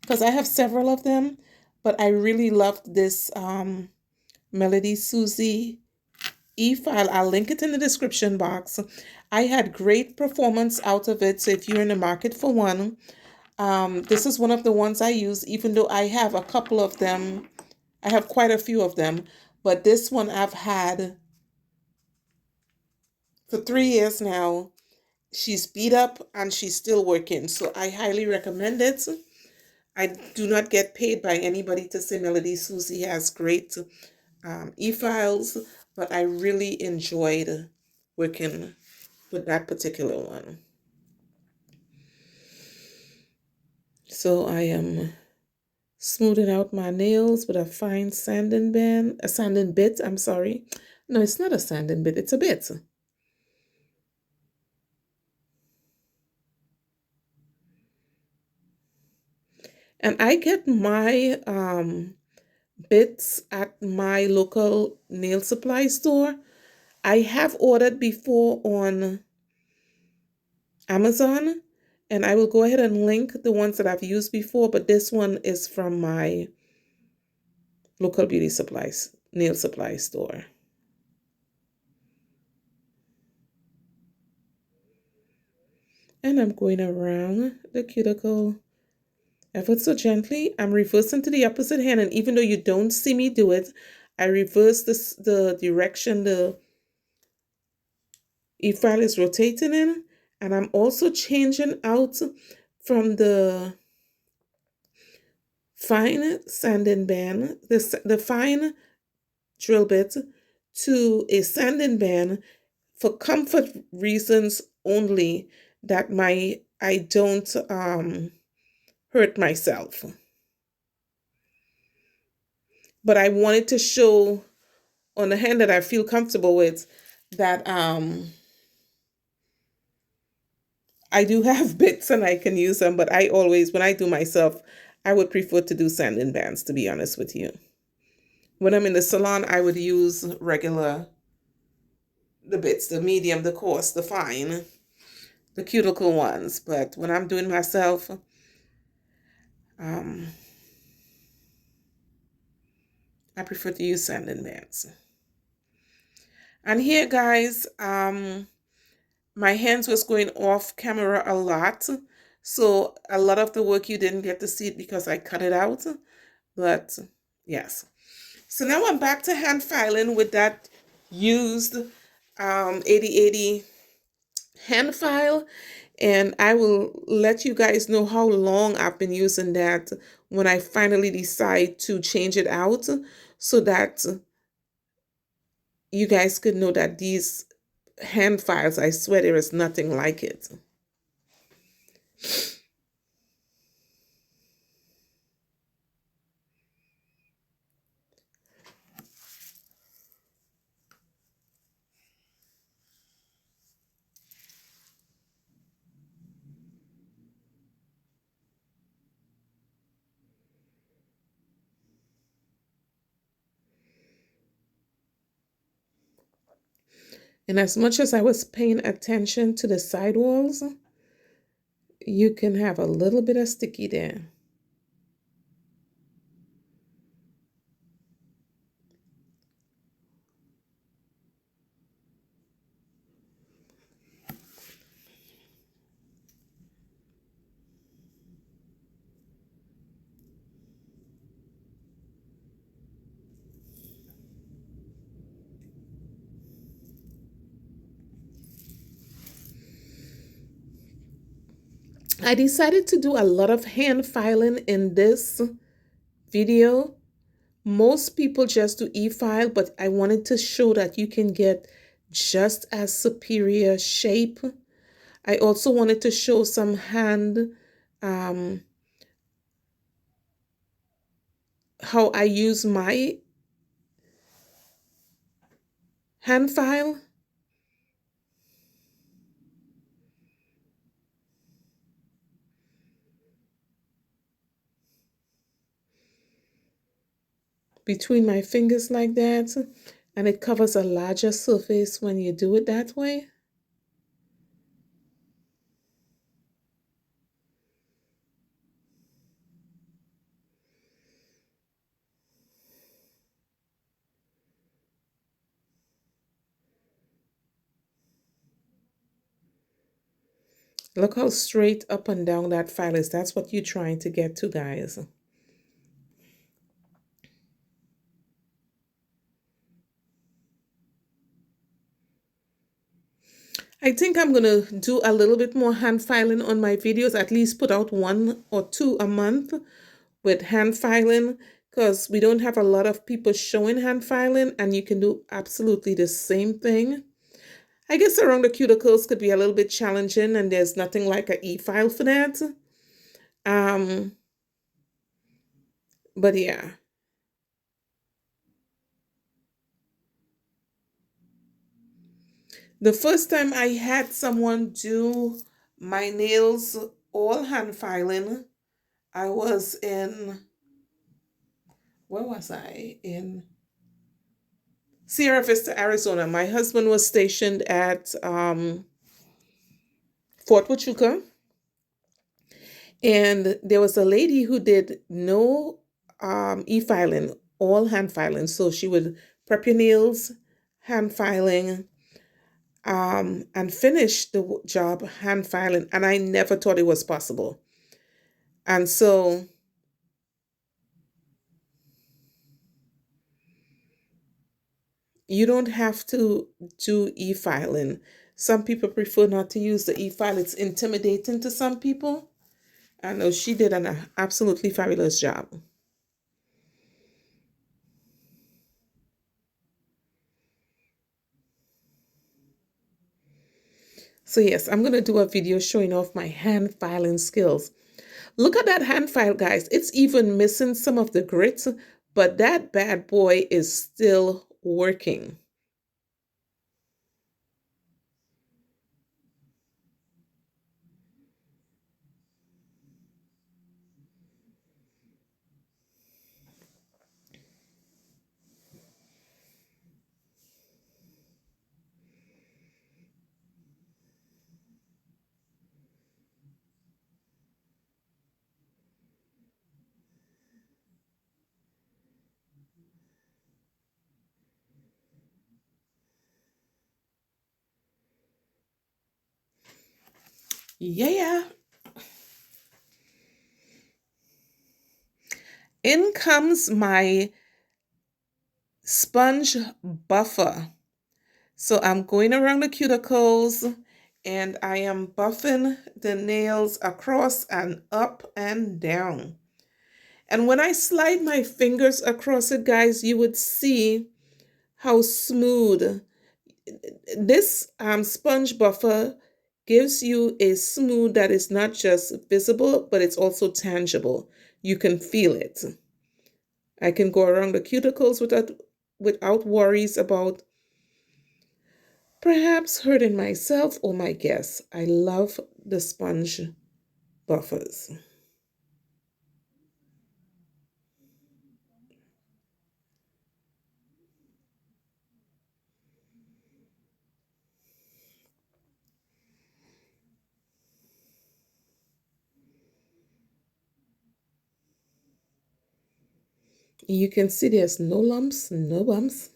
Speaker 1: because I have several of them, but I really loved this Melody Susie e-file. I'll link it in the description box. I had great performance out of it, so if you're in the market for one, this is one of the ones I use, even though I have a couple of them. I have quite a few of them, but this one I've had for 3 years now. She's beat up and she's still working, so I highly recommend it. I do not get paid by anybody to say Melody Susie has great e-files, but I really enjoyed working with that particular one. So I am smoothing out my nails with a fine sanding bit, I'm sorry. No, it's not a sanding bit, it's a bit. And I get my bits at my local nail supply store. I have ordered before on Amazon, and I will go ahead and link the ones that I've used before, but this one is from my local beauty supplies, nail supply store. And I'm going around the cuticle ever so gently. I'm reversing to the opposite hand, and even though you don't see me do it, I reverse the direction the e-file is rotating in, and I'm also changing out from the fine sanding band, the fine drill bit, to a sanding band for comfort reasons only, that I don't hurt myself. But I wanted to show on the hand that I feel comfortable with that I do have bits and I can use them, but I always, when I do myself, I would prefer to do sanding bands, to be honest with you. When I'm in the salon, I would use the bits, the medium, the coarse, the fine, the cuticle ones. But when I'm doing myself, I prefer to use sanding bands. And here, guys, my hands was going off camera a lot. So a lot of the work you didn't get to see it because I cut it out. But yes. So now I'm back to hand filing with that used 8080 hand file. And I will let you guys know how long I've been using that when I finally decide to change it out, so that you guys could know that these hand files, I swear there is nothing like it. And as much as I was paying attention to the sidewalls, you can have a little bit of sticky there. I decided to do a lot of hand filing in this video. Most people just do e-file, but I wanted to show that you can get just as superior shape. I also wanted to show some hand, how I use my hand file. Between my fingers like that, and it covers a larger surface when you do it that way. Look how straight up and down that file is. That's what you're trying to get to, guys. I think I'm going to do a little bit more hand filing on my videos, at least put out 1 or 2 a month with hand filing, because we don't have a lot of people showing hand filing, and you can do absolutely the same thing. I guess around the cuticles could be a little bit challenging, and there's nothing like an e-file for that. But yeah. The first time I had someone do my nails all hand filing, I was in, where was I? In Sierra Vista, Arizona. My husband was stationed at Fort Huachuca, and there was a lady who did no e-filing, all hand filing. So she would prep your nails, hand filing, and finish the job hand filing. And I never thought it was possible. And so you don't have to do e-filing. Some people prefer not to use the e-file. It's intimidating to some people. I know she did an absolutely fabulous job. So yes, I'm going to do a video showing off my hand filing skills. Look at that hand file, guys. It's even missing some of the grit, but that bad boy is still working. Yeah. In comes my sponge buffer. So I'm going around the cuticles and I am buffing the nails across and up and down. And when I slide my fingers across it, guys, you would see how smooth. This sponge buffer gives you a smooth that is not just visible, but it's also tangible. You can feel it. I can go around the cuticles without worries about perhaps hurting myself or my guests. I love the sponge buffers. You can see there's no lumps, no bumps.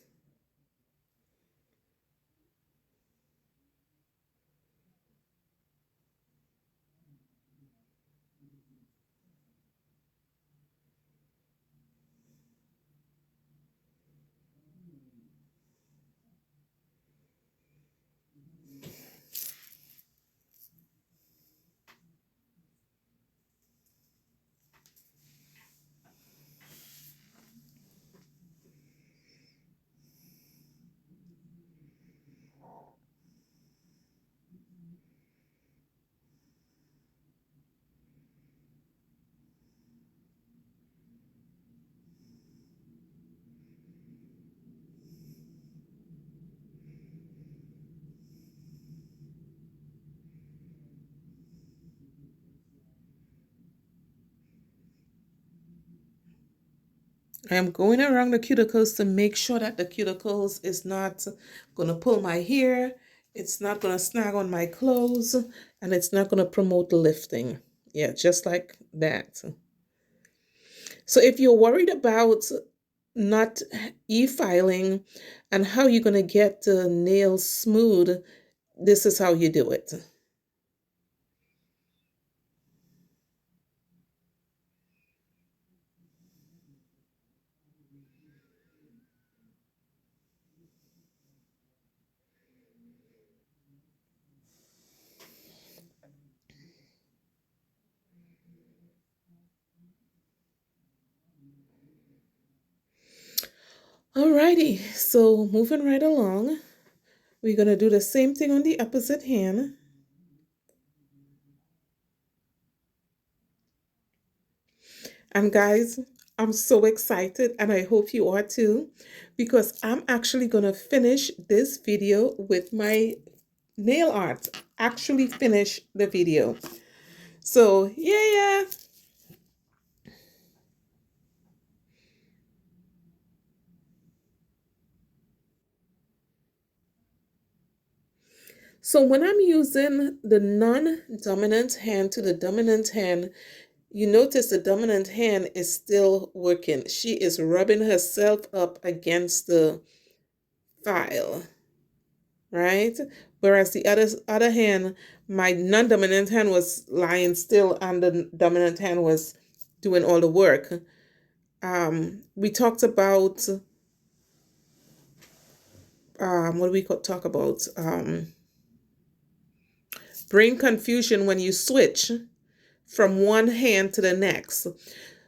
Speaker 1: I am going around the cuticles to make sure that the cuticles is not going to pull my hair, it's not going to snag on my clothes, and it's not going to promote lifting. Yeah, just like that. So if you're worried about not e-filing and how you're going to get the nails smooth, this is how you do it. Alrighty, so moving right along, we're going to do the same thing on the opposite hand. And guys, I'm so excited and I hope you are too, because I'm actually going to finish this video with my nail art. Actually finish the video. So yeah. So when I'm using the non-dominant hand to the dominant hand, you notice the dominant hand is still working. She is rubbing herself up against the file, right? Whereas the other hand, my non-dominant hand was lying still and the dominant hand was doing all the work. We talked about what do we talk about? Brain confusion when you switch from one hand to the next.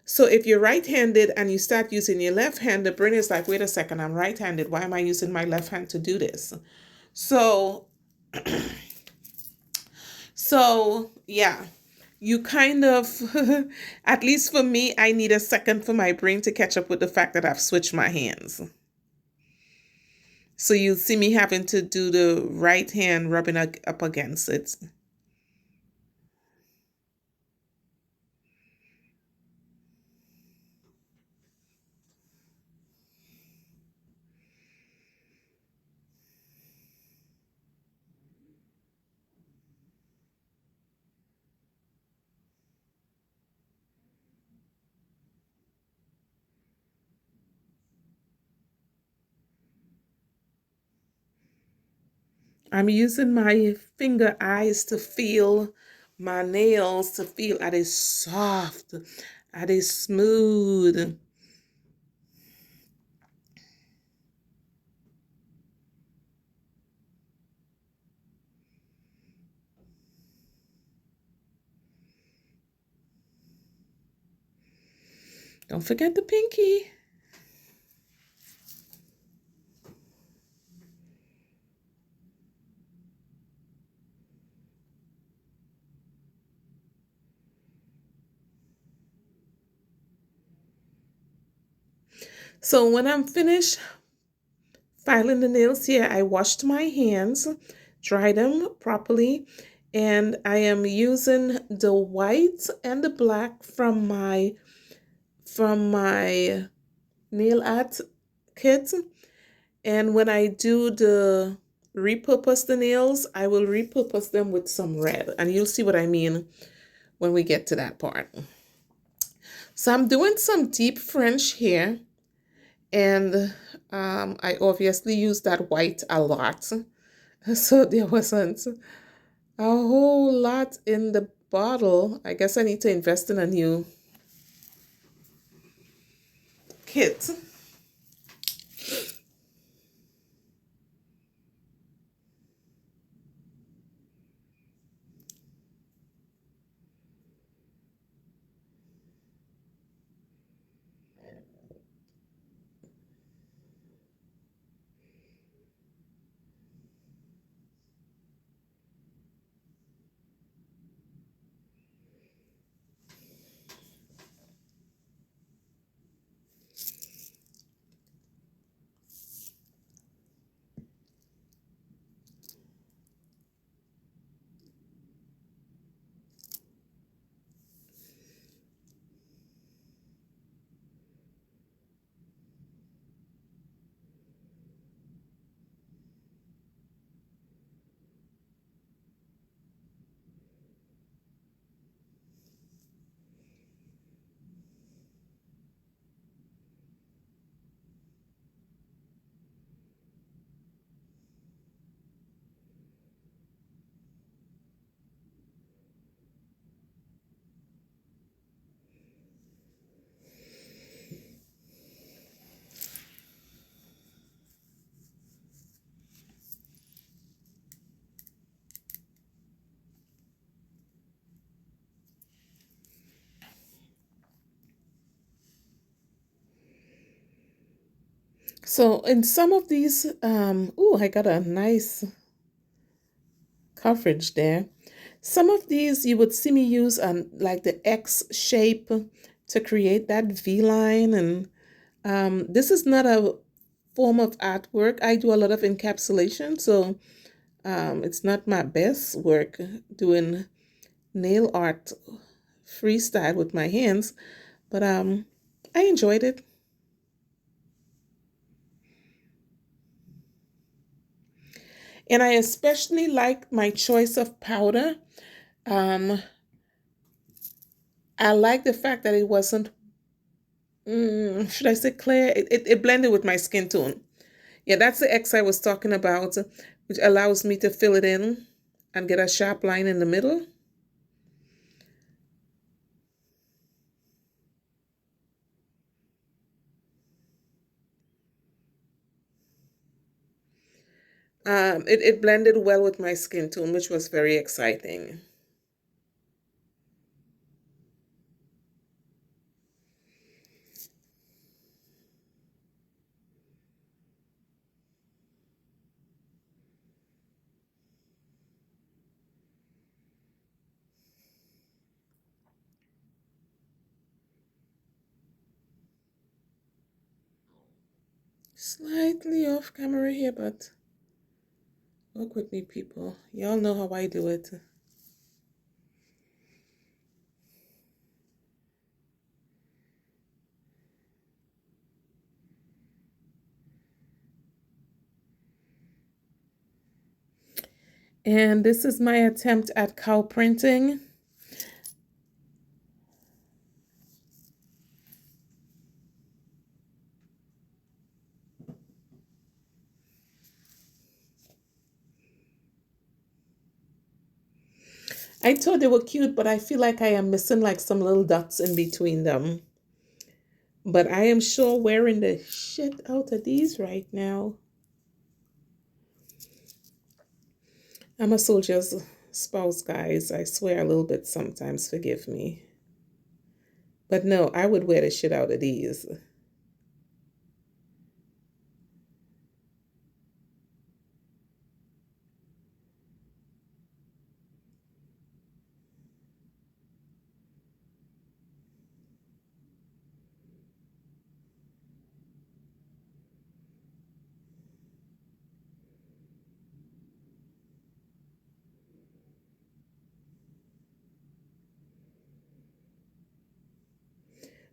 Speaker 1: So if you're right-handed and you start using your left hand, the brain is like, wait a second, I'm right-handed. Why am I using my left hand to do this? So, yeah, you kind of, at least for me, I need a second for my brain to catch up with the fact that I've switched my hands. So you see me having to do the right hand rubbing up against it. I'm using my finger eyes to feel my nails, to feel are they soft, are they smooth. Don't forget the pinky. So when I'm finished filing the nails here, I washed my hands, dried them properly, and I am using the white and the black from my nail art kit. And when I do the repurpose the nails, I will repurpose them with some red, and you'll see what I mean when we get to that part. So I'm doing some deep French here, and I obviously use that white a lot. So there wasn't a whole lot in the bottle. I guess I need to invest in a new kit. So in some of these, oh, I got a nice coverage there. Some of these you would see me use like the X shape to create that V line, and this is not a form of artwork. I do a lot of encapsulation, so it's not my best work doing nail art freestyle with my hands, but I enjoyed it. And I especially like my choice of powder. Um, I like the fact that it wasn't, should I say clear? It blended with my skin tone. Yeah, that's the X I was talking about, which allows me to fill it in and get a sharp line in the middle. It blended well with my skin tone, which was very exciting. Slightly off camera here, but work with me, people. Y'all know how I do it. And this is my attempt at cow printing. I thought they were cute, but I feel like I am missing like some little dots in between them. But I am sure wearing the shit out of these right now. I'm a soldier's spouse, guys. I swear a little bit sometimes, forgive me. But no, I would wear the shit out of these.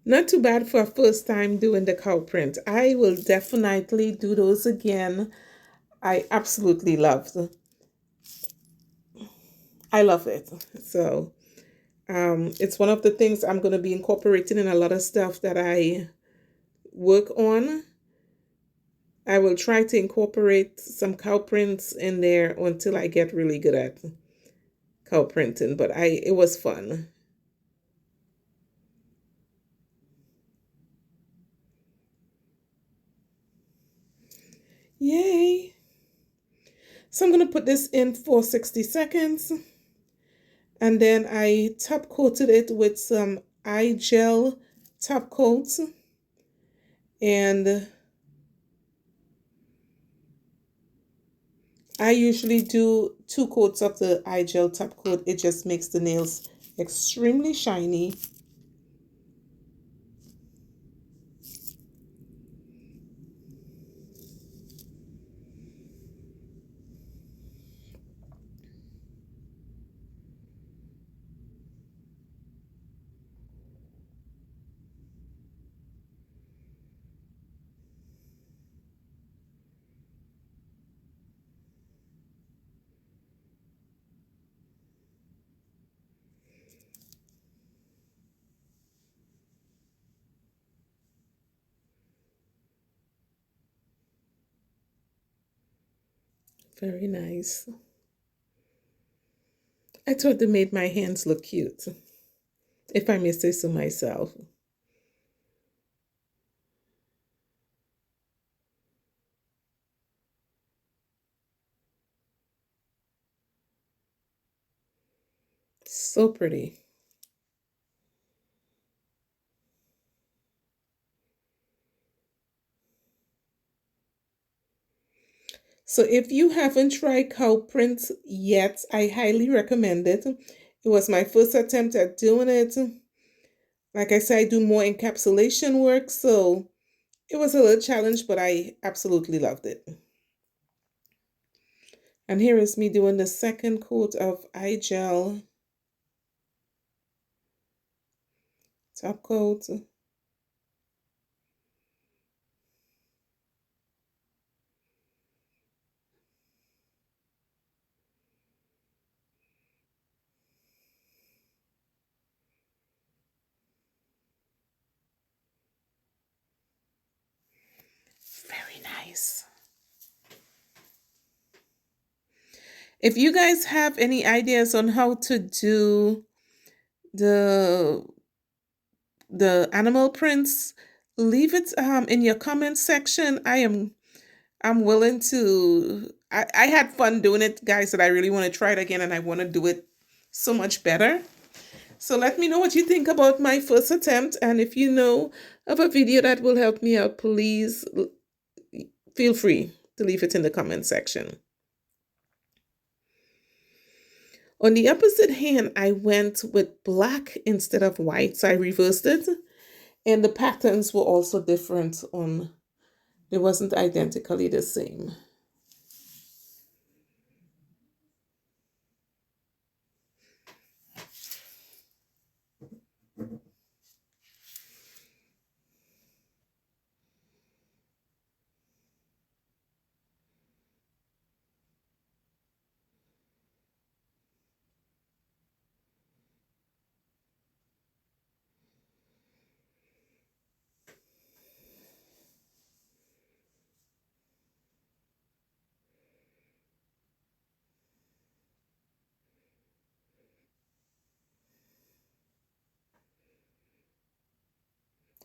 Speaker 1: Not too bad for a first time doing the cow print. I will definitely do those again. I absolutely love them. I love it. So it's one of the things I'm going to be incorporating in a lot of stuff that I work on. I will try to incorporate some cow prints in there until I get really good at cow printing. But it was fun. Yay! So I'm going to put this in for 60 seconds. And then I top coated it with some Igel top coats. And I usually do 2 coats of the Igel top coat. It just makes the nails extremely shiny. Very nice. I thought they made my hands look cute, if I may say so myself. So pretty. So if you haven't tried cow print yet, I highly recommend it. It was my first attempt at doing it. Like I said, I do more encapsulation work, so it was a little challenge, but I absolutely loved it. And here is me doing the second coat of iGel top coat. nice. If you guys have any ideas on how to do the animal prints, leave it in your comment section. I'm willing to. I had fun doing it, guys, and I really want to try it again, and I want to do it so much better. So let me know what you think about my first attempt, and if you know of a video that will help me out, please feel free to leave it in the comment section. On the opposite hand, I went with black instead of white, so I reversed it, and the patterns were also different on, they wasn't identically the same.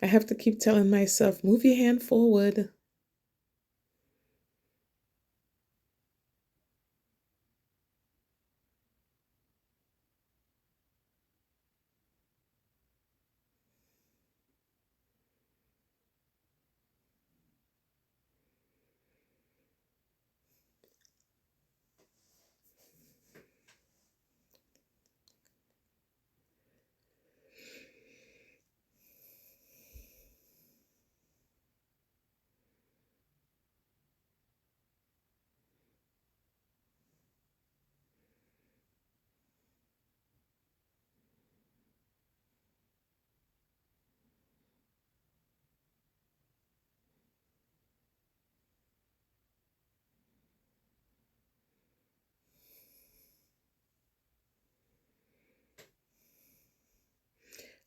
Speaker 1: I have to keep telling myself, move your hand forward.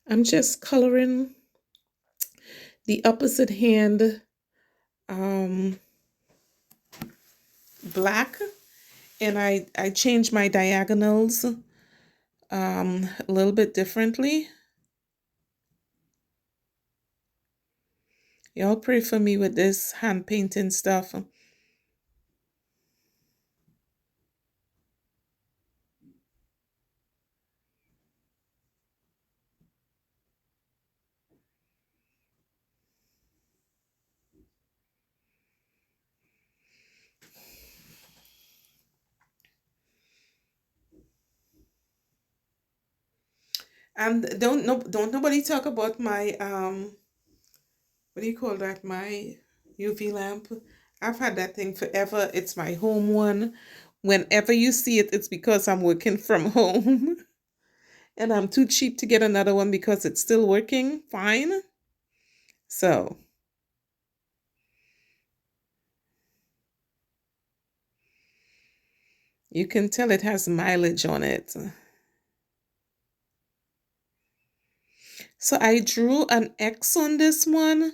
Speaker 1: I'm just coloring the opposite hand black, and I changed my diagonals a little bit differently. Y'all pray for me with this hand painting stuff. And don't nobody talk about my what do you call that? My UV lamp. I've had that thing forever. It's my home one. Whenever you see it, it's because I'm working from home. And I'm too cheap to get another one because it's still working fine. So you can tell it has mileage on it. So I drew an X on this one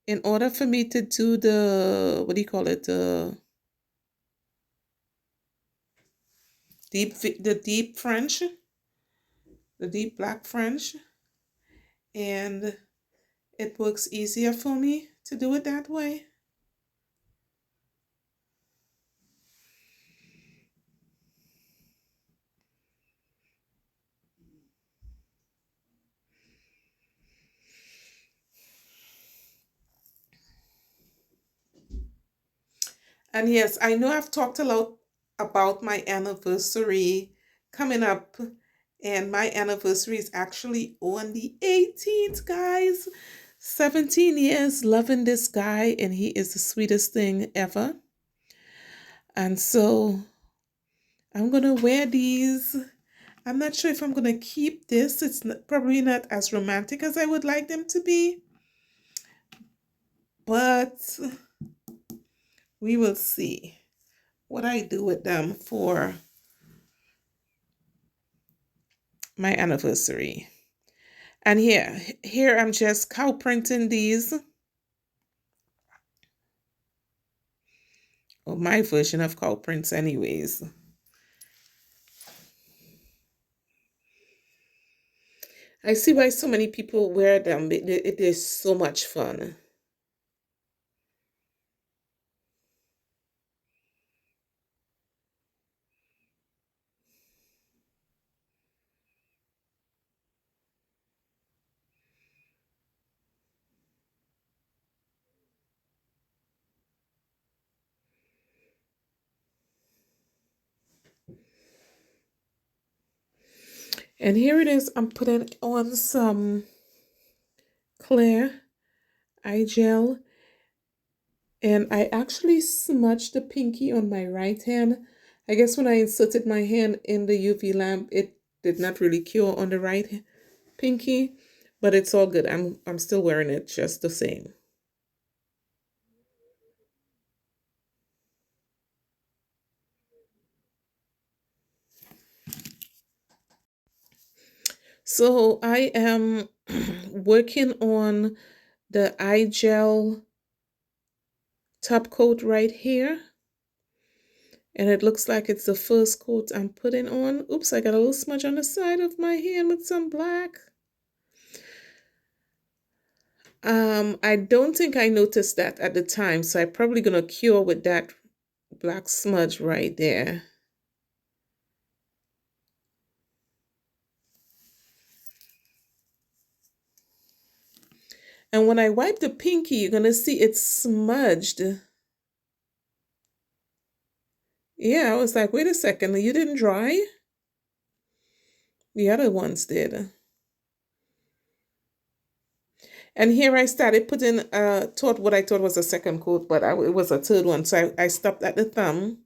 Speaker 1: in order for me to do the, what do you call it? The deep French, the deep black French. And it works easier for me to do it that way. And yes, I know I've talked a lot about my anniversary coming up, and my anniversary is actually on the 18th, guys. 17 years loving this guy, and he is the sweetest thing ever. And so I'm gonna wear these. I'm not sure if I'm gonna keep this. It's probably not as romantic as I would like them to be, but we will see what I do with them for my anniversary. And here I'm just cow printing these. or my version of cow prints anyways. I see why so many people wear them. It is so much fun. And here it is. I'm putting on some clear eye gel. And I actually smudged the pinky on my right hand. I guess when I inserted my hand in the UV lamp, it did not really cure on the right pinky, but it's all good. I'm still wearing it just the same. So I am working on the eye gel top coat right here. And it looks like it's the first coat I'm putting on. Oops, I got a little smudge on the side of my hand with some black. I don't think I noticed that at the time, so I'm probably gonna cure with that black smudge right there. And when I wipe the pinky, you're gonna see it's smudged. Yeah, I was like, wait a second, you didn't dry? The other ones did. And here I started putting, thought what I thought was a second coat, but it was a third one. So I stopped at the thumb.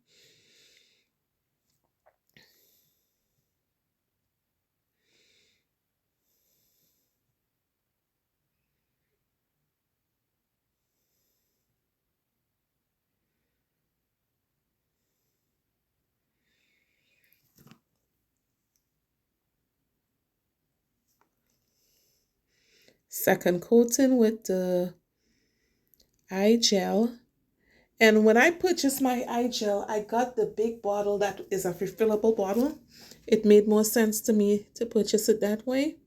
Speaker 1: Second coating with the eye gel. And when I purchased my eye gel, I got the big bottle that is a refillable bottle. It made more sense to me to purchase it that way.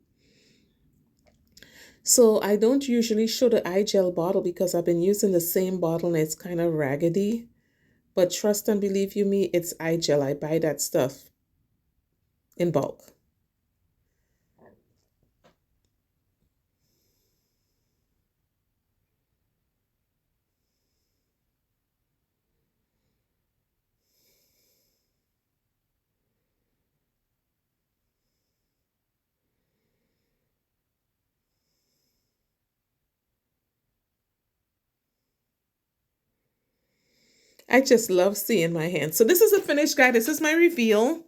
Speaker 1: So I don't usually show the eye gel bottle because I've been using the same bottle and it's kind of raggedy. But trust and believe you me, it's eye gel. I buy that stuff in bulk. I just love seeing my hands. So this is a finished guy. This is my reveal.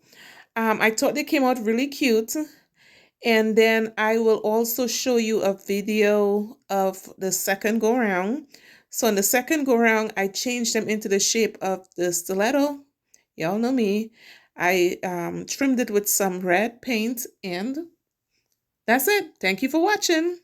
Speaker 1: I thought they came out really cute. And then I will also show you a video of the second go round. So in the second go round, I changed them into the shape of the stiletto. Y'all know me. I trimmed it with some red paint, and that's it. Thank you for watching.